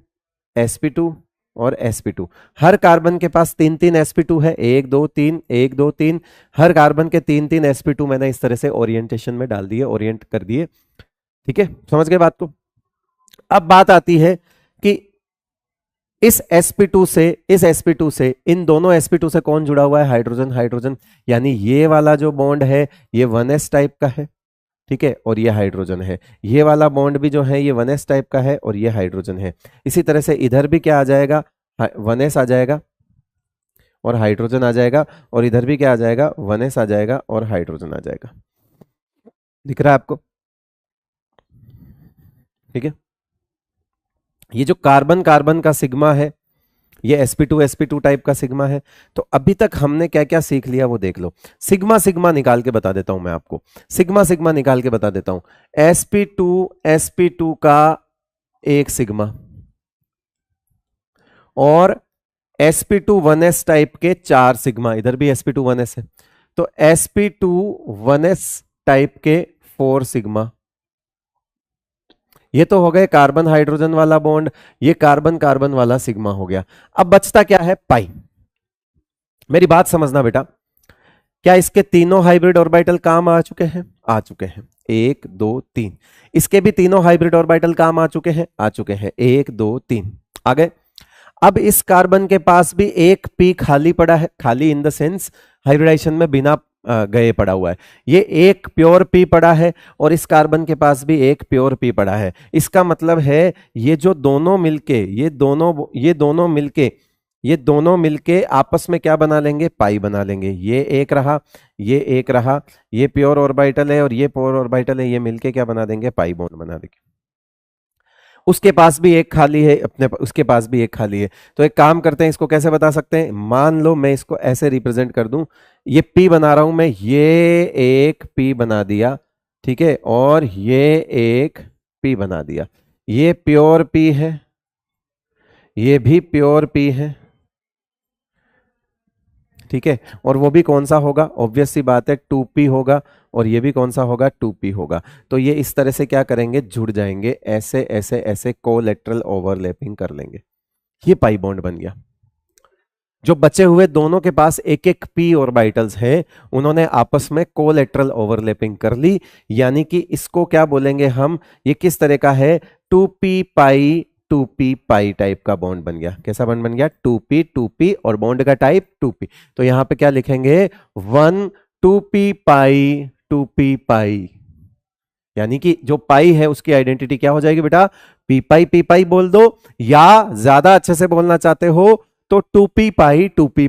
sp2 और sp2। हर कार्बन के पास 3 sp2 है, 1 2 3 1 2 3। हर कार्बन के 3 sp2 मैंने इस तरह से ओरिएंटेशन में डाल दिए, ओरिएंट कर दिए। ठीक है, समझ गए बात को? अब बात आती है कि इस sp2 से इन दोनों sp2 से कौन जुड़ा हुआ है? Hydrogen, hydrogen. यानी ये वाला जो बॉन्ड है ये 1s टाइप का है, ठीक है, और ये हाइड्रोजन है। ये वाला बॉन्ड भी जो है ये 1s टाइप का है, और ये हाइड्रोजन है। इसी तरह से इधर भी क्या आ जाएगा? 1s आ जाएगा और हाइड्रोजन आ जाएगा, और इधर भी क्या आ जाएगा? 1s आ जाएगा और हाइड्रोजन आ जाएगा। दिख रहा है आपको? ठीक है, ये जो कार्बन कार्बन का सिग्मा है ये sp2 टाइप का सिग्मा है। तो अभी तक हमने क्या क्या सीख लिया वो देख लो। सिग्मा सिग्मा निकाल के बता देता हूं मैं आपको, सिग्मा सिग्मा निकाल के बता देता हूं। sp2 का एक सिग्मा, और sp2 1s टाइप के 4 सिग्मा, इधर भी sp2 1s है, तो sp2 1s टाइप के 4 सिग्मा। ये तो हो गए कार्बन हाइड्रोजन वाला बॉन्ड, ये कार्बन कार्बन वाला सिग्मा हो गया। अब बचता क्या है? पाई। मेरी बात समझना बेटा, क्या इसके तीनों हाइब्रिड ऑर्बिटल काम आ चुके हैं? आ चुके हैं। 1 2 3। इसके भी तीनों हाइब्रिड ऑर्बिटल काम आ चुके हैं? आ चुके हैं। 1 2 3 आ गए। अब इस कार्बन के पास भी एक पी खाली पड़ा है, खाली इन द सेंस हाइब्रिडाइजेशन में बिना गए पड़ा हुआ है। ये एक प्योर पी पड़ा है और इस कार्बन के पास भी एक प्योर पी पड़ा है। इसका मतलब है ये जो दोनों मिलके ये दोनों मिलके आपस में क्या बना लेंगे? पाई बना लेंगे। ये एक रहा, ये एक रहा, ये प्योर ऑर्बिटल है और ये प्योर ऑर्बिटल है, ये मिलके क्या बना देंगे? पाई बॉन्ड बना देंगे। उसके पास भी एक खाली है, उसके पास भी एक खाली है। तो एक काम करते हैं, इसको कैसे बता सकते हैं? मान लो मैं इसको ऐसे रिप्रेजेंट कर दूं, ये पी बना रहा हूं मैं, ये एक पी बना दिया, ठीक है, और ये एक पी बना दिया। ये प्योर पी है, ये भी प्योर पी है, ठीक है, और वो भी कौन सा होगा? ऑब्वियस सी बात है 2p होगा, और ये भी कौन सा होगा? 2p होगा। तो ये इस तरह से क्या करेंगे? जुड़ जाएंगे, ऐसे ऐसे ऐसे कोलेटरल ओवरलैपिंग कर लेंगे। ये पाई बॉन्ड बन गया। जो बचे हुए दोनों के पास एक एक p ऑर्बिटल्स हैं, उन्होंने आपस में कोलेटरल ओवरलैपिंग कर ली, यानी कि इसको क्या बोलेंगे हम? ये किस तरह का है? 2p पाई 2p पाई टाइप का बॉन्ड बन गया। कैसा बॉन्ड बन गया? 2p और बॉन्ड का टाइप 2p। तो यहां पे क्या लिखेंगे? 1 2p पाई 2p पाई, यानी कि जो पाई है उसकी आइडेंटिटी क्या हो जाएगी बेटा? पी पाई बोल दो, या ज्यादा अच्छे से बोलना चाहते हो तो 2p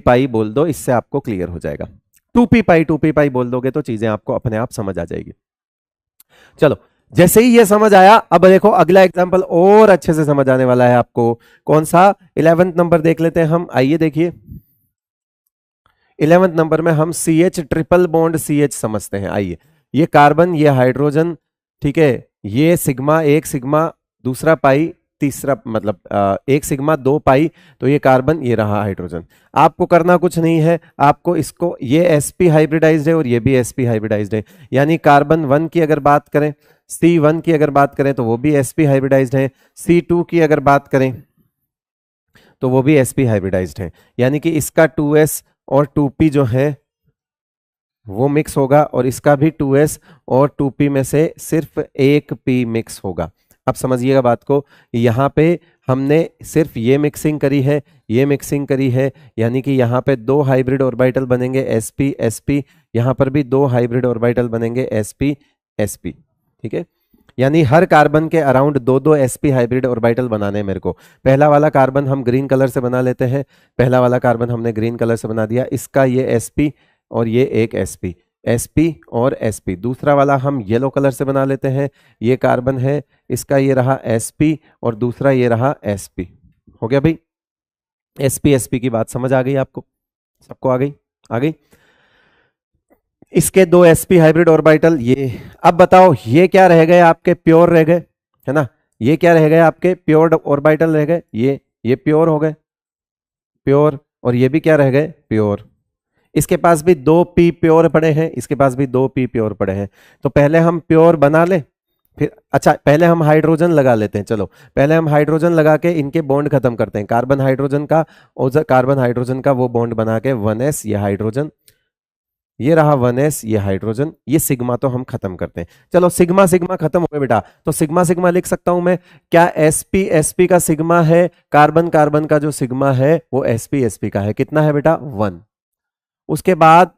पाई बोल दो, इससे आपको क्लियर हो जाएगा। 2p पाई बोल दोगे तो चीजें आपको अपने आप समझ आ जाएगी। चलो, जैसे ही ये समझ आया, अब देखो अगला एग्जांपल और अच्छे से समझ आने वाला है आपको। कौन सा? 11th नंबर देख लेते हैं हम। आइए देखिए, 11th नंबर में हम CH ट्रिपल बॉन्ड CH समझते हैं। आइए, ये कार्बन, ये हाइड्रोजन, ठीक है, ये सिग्मा, एक सिग्मा, दूसरा पाई, तीसरा मतलब एक सिग्मा, 2 पाई, तो ये कार्बन, ये रहा हाइड्रोजन। आपको करना कुछ नहीं है, आपको इसको, ये sp हाइब्रिडाइज्ड है और ये भी sp हाइब्रिडाइज्ड है, यानी कार्बन 1 की अगर बात करें, C1 की अगर बात करें तो वो भी sp हाइब्रिडाइज्ड है, C2 की अगर बात करें तो वो भी sp हाइब्रिडाइज्ड है, यानी कि इसका 2s और 2p जो है वो मिक्स होगा, और इसका भी 2s और 2p में से सिर्फ एक p मिक्स होगा। अब समझिएगा बात को, यहाँ पे हमने सिर्फ ये मिक्सिंग करी है, ये मिक्सिंग करी है, यानी कि यहाँ पे 2 हाइब्रिड ऑर्बिटल बनेंगे sp sp, यहाँ पर भी 2 हाइब्रिड ऑर्बिटल बनेंगे sp sp, ठीक है। यानी हर कार्बन के अराउंड 2 sp हाइब्रिड ऑर्बिटल बनाने हैं मेरे को। पहला वाला कार्बन हम ग्रीन कलर से बना लेते हैं, पहला वाला कार्बन हमने ग्रीन कलर से बना दिया, इसका ये sp और ये एक sp, sp और sp। दूसरा वाला हम येलो कलर से बना लेते हैं, ये कार्बन है, इसका ये रहा sp और दूसरा ये रहा sp। हो गया भाई? sp sp की बात समझ आ गई आपको? सबको आ गई? आ गई। इसके 2 sp हाइब्रिड ऑर्बिटल ये। अब बताओ, ये क्या रह गए? आपके प्योर रह गए, है ना? ये क्या रह गए? आपके प्योर ऑर्बिटल रह गए। ये प्योर हो गए, प्योर, और ये भी क्या रह गए? प्योर। इसके पास भी 2p प्योर पड़े हैं, इसके पास भी 2p प्योर पड़े हैं। तो पहले हम प्योर बना ले, फिर अच्छा पहले हम हाइड्रोजन लगा लेते हैं। चलो पहले हम हाइड्रोजन लगा के इनके बॉन्ड खत्म करते हैं, कार्बन हाइड्रोजन का, और कार्बन हाइड्रोजन का वो बॉन्ड बना के 1s, ये हाइड्रोजन, ये रहा 1s, ये हाइड्रोजन, ये सिग्मा तो हम खत्म करते हैं। चलो सिग्मा सिग्मा खत्म हो गए बेटा, तो सिग्मा सिग्मा लिख सकता हूं मैं। क्या sp sp का सिग्मा है? कार्बन कार्बन का जो सिग्मा है वो sp sp का है। कितना है बेटा? 1। उसके बाद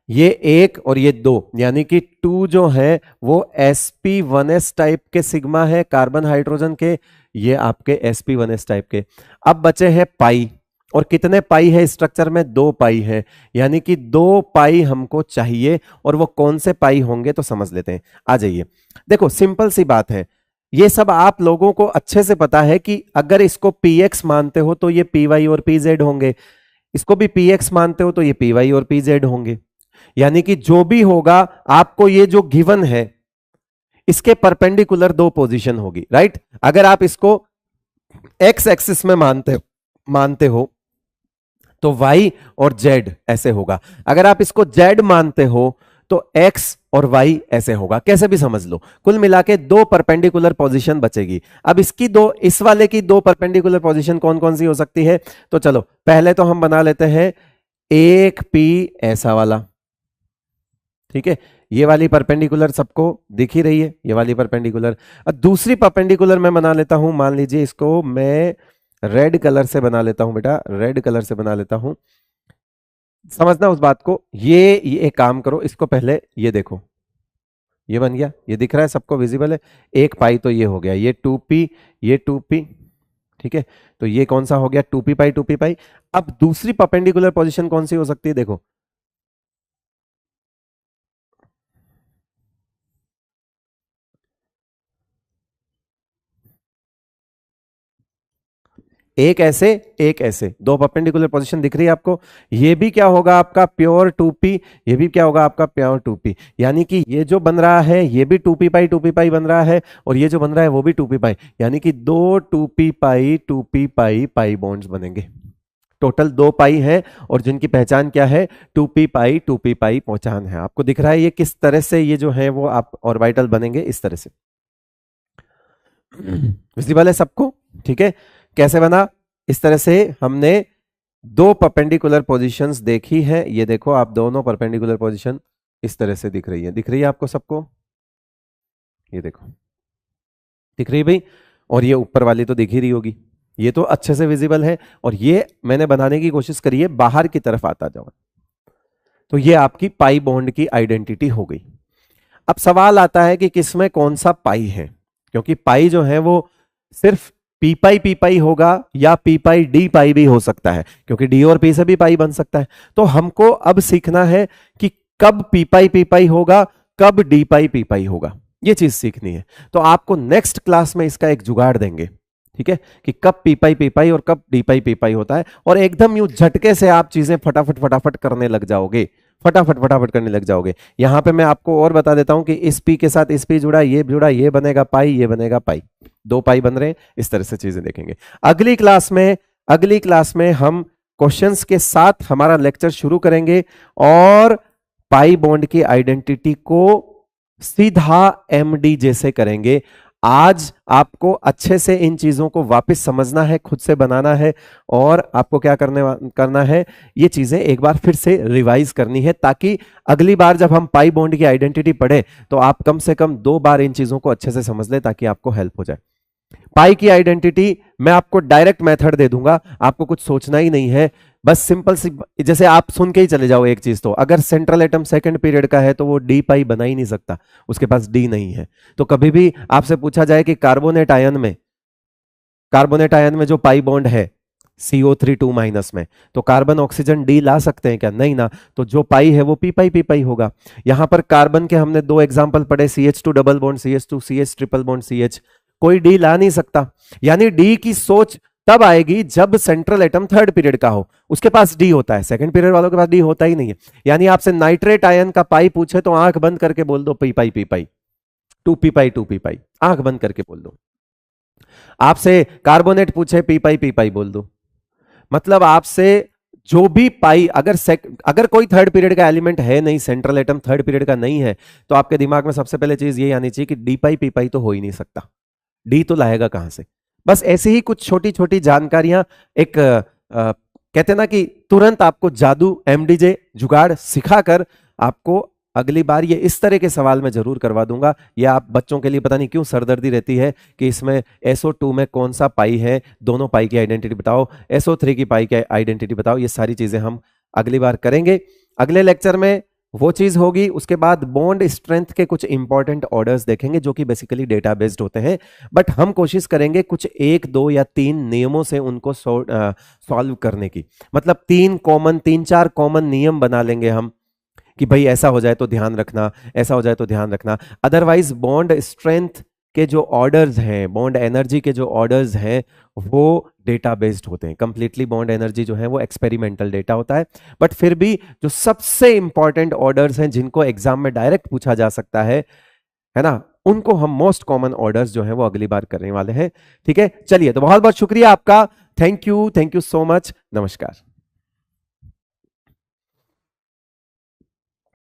ये 1 और ये 2, यानी कि 2 जो है वो sp1s टाइप के सिग्मा है कार्बन हाइड्रोजन के, ये आपके sp1s टाइप के। अब बचे हैं पाई, और कितने पाई है स्ट्रक्चर में? 2 पाई है, यानी कि 2 पाई हमको चाहिए, और वो कौन से पाई होंगे तो समझ लेते हैं। आ जाइए, देखो सिंपल सी बात है, ये सब आप लोगों को अच्छे से पता है कि अगर इसको px मानते हो तो ये py और pz होंगे, इसको भी px मानते हो तो ये py और pz होंगे, यानी कि जो भी होगा आपको ये जो गिवन है इसके परपेंडिकुलर 2 पोजीशन होगी, राइट? अगर आप इसको x एक्सिस में मानते हो तो y और z ऐसे होगा, अगर आप इसको z मानते हो तो x और y ऐसे होगा, कैसे भी समझ लो। कुल मिला के 2 परपेंडिकुलर पोजीशन बचेगी। अब इसकी इस वाले की 2 परपेंडिकुलर पोजीशन कौन कौन सी हो सकती है? तो चलो पहले तो हम बना लेते हैं एक पी ऐसा वाला, ठीक है। ये वाली परपेंडिकुलर सबको दिख ही रही है, ये वाली परपेंडिकुलर। अब दूसरी परपेंडिकुलर मैं बना लेता हूं, मान लीजिए इसको मैं रेड कलर से बना लेता हूं, बेटा रेड कलर से बना लेता हूं। समझना उस बात को, ये एक काम करो, इसको पहले ये देखो, ये बन गया, ये दिख रहा है सबको, विजिबल है। एक पाई तो ये हो गया, ये 2p, ये 2p, ठीक है। तो ये कौन सा हो गया, 2p पाई 2p पाई। अब दूसरी परपेंडिकुलर पोजीशन कौन सी हो सकती है, देखो एक ऐसे एक ऐसे, दो परपेंडिकुलर पोजीशन दिख रही है आपको। ये भी क्या होगा आपका प्योर 2p, ये भी क्या होगा आपका प्योर 2p। यानी कि ये जो बन रहा है ये भी 2p पाई बन रहा है, और ये जो बन रहा है वो भी 2p पाई, यानी कि दो 2p पाई पाई बॉन्ड्स बनेंगे। टोटल 2 पाई है, और जिनकी पहचान क्या है, 2p पाई पहचान है। आपको दिख रहा है ये किस तरह से ये जो है वो आप ऑर्बिटल बनेंगे, इस तरह से। विजिबल है सबको, ठीक है। कैसे बना, इस तरह से हमने दो परपेंडिकुलर पोजीशंस देखी है। ये देखो आप, दोनों परपेंडिकुलर पोजीशन इस तरह से दिख रही है, दिख रही है आपको सबको, ये देखो दिख रही है भाई। और ये ऊपर वाली तो दिख ही रही होगी, ये तो अच्छे से विजिबल है। और ये मैंने बनाने की कोशिश करी है, बाहर की तरफ आता जाओ। तो ये आपकी पाई बॉन्ड की आइडेंटिटी हो गई। अब सवाल आता है कि किसमें कौन सा पाई है, क्योंकि पाई जो है वो सिर्फ पी पाई होगा, या पी पाई डी पाई भी हो सकता है, क्योंकि डी और पी से भी पाई बन सकता है। तो हमको अब सीखना है कि कब पी पाई होगा, कब डी पाई पी पाई होगा, ये चीज सीखनी है। तो आपको नेक्स्ट क्लास में इसका एक जुगाड़ देंगे, ठीक है, कि कब पी पाई और कब डी पाई होता है। और एकदम यूं झटके से आप चीजें फटाफट करने लग जाओगे, फटाफट करने लग जाओगे। यहां पे मैं आपको और बता देता हूं कि इस पी के साथ इस पी जुड़ा, ये बनेगा पाई, ये बनेगा पाई, दो पाई बन रहे हैं। इस तरह से चीजें देखेंगे। अगली क्लास में हम क्वेश्चंस के साथ हमारा लेक्चर शुरू करेंगे, और पाई बॉन्ड की आइडेंटिटी को सीधा एमडी जैसे करेंगे। आज आपको अच्छे से इन चीजों को वापस समझना है, खुद से बनाना है, और आपको क्या करना है, ये चीजें एक बार फिर से रिवाइज करनी है, ताकि अगली बार जब हम पाई बॉन्ड की आइडेंटिटी पढ़े तो आप कम से कम 2 बार इन चीजों को अच्छे से समझ ले, ताकि आपको हेल्प हो जाए। पाई की आइडेंटिटी मैं आपको डायरेक्ट मेथड दे दूंगा, आपको कुछ सोचना ही नहीं है। बस सिंपल सी, जैसे आप सुन के ही चले जाओ एक चीज, तो अगर सेंट्रल एटम सेकंड पीरियड का है तो वो डी पाई बना ही नहीं सकता, उसके पास डी नहीं है। तो कभी भी आपसे पूछा जाए कि कार्बोनेट आयन में जो पाई बॉन्ड है CO3 2 माइनस में, तो कार्बन ऑक्सीजन डी ला सकते हैं क्या, नहीं ना। तो जो पाई है वो पी पाई होगा। यहां पर कार्बन के हमने 2 एग्जांपल पढ़े, CH2 double bond CH2, CH triple bond CH, कोई डी ला नहीं सकता। यानी डी की सोच तब आएगी जब सेंट्रल एटम थर्ड पीरियड का हो, उसके पास डी होता है। सेकंड पीरियड वालों के पास डी होता ही नहीं है। यानी आपसे नाइट्रेट आयन का पाई पूछे तो आंख बंद करके बोल दो पी पाई 2p पाई, आंख बंद करके बोल दो। आपसे कार्बोनेट पूछे पी पाई बोल दो। मतलब आपसे जो भी पाई, अगर कोई थर्ड पीरियड का एलिमेंट है नहीं, सेंट्रल एटम थर्ड पीरियड का नहीं है, तो आपके दिमाग में सबसे पहले चीज ये आनी चाहिए कि डी पाई पी पाई तो हो ही नहीं सकता, डी तो लाएगा कहां से। बस ऐसे ही कुछ छोटी छोटी जानकारियां, एक कहते ना कि तुरंत आपको जादू एमडीजे जुगाड़ सिखाकर आपको अगली बार ये इस तरह के सवाल में जरूर करवा दूंगा। या आप बच्चों के लिए पता नहीं क्यों सरदर्दी रहती है कि इसमें SO2 में कौन सा पाई है, दोनों पाई की आइडेंटिटी बताओ, SO3 की पाई की आइडेंटिटी बताओ। ये सारी चीजें हम अगली बार करेंगे। अगले लेक्चर में वो चीज होगी। उसके बाद बॉन्ड स्ट्रेंथ के कुछ इंपॉर्टेंट ऑर्डर्स देखेंगे जो कि बेसिकली डेटा बेस्ड होते हैं, बट हम कोशिश करेंगे कुछ 1 2 या 3 नियमों से उनको सॉल्व करने की। मतलब 3-4 कॉमन नियम बना लेंगे हम कि भाई ऐसा हो जाए तो ध्यान रखना, ऐसा हो जाए तो ध्यान रखना। अदरवाइज बॉन्ड स्ट्रेंथ के जो ऑर्डर्स हैं, बॉन्ड एनर्जी के जो ऑर्डर्स हैं, वो डेटा बेस्ड होते हैं। कंप्लीटली बॉन्ड एनर्जी जो है वो एक्सपेरिमेंटल डेटा होता है, बट फिर भी जो सबसे इंपॉर्टेंट ऑर्डर्स हैं जिनको एग्जाम में डायरेक्ट पूछा जा सकता है ना, उनको हम मोस्ट कॉमन ऑर्डर्स जो है वो अगली बार करने वाले हैं। ठीक है, चलिए, तो बहुत बहुत शुक्रिया आपका। Thank you so much. नमस्कार।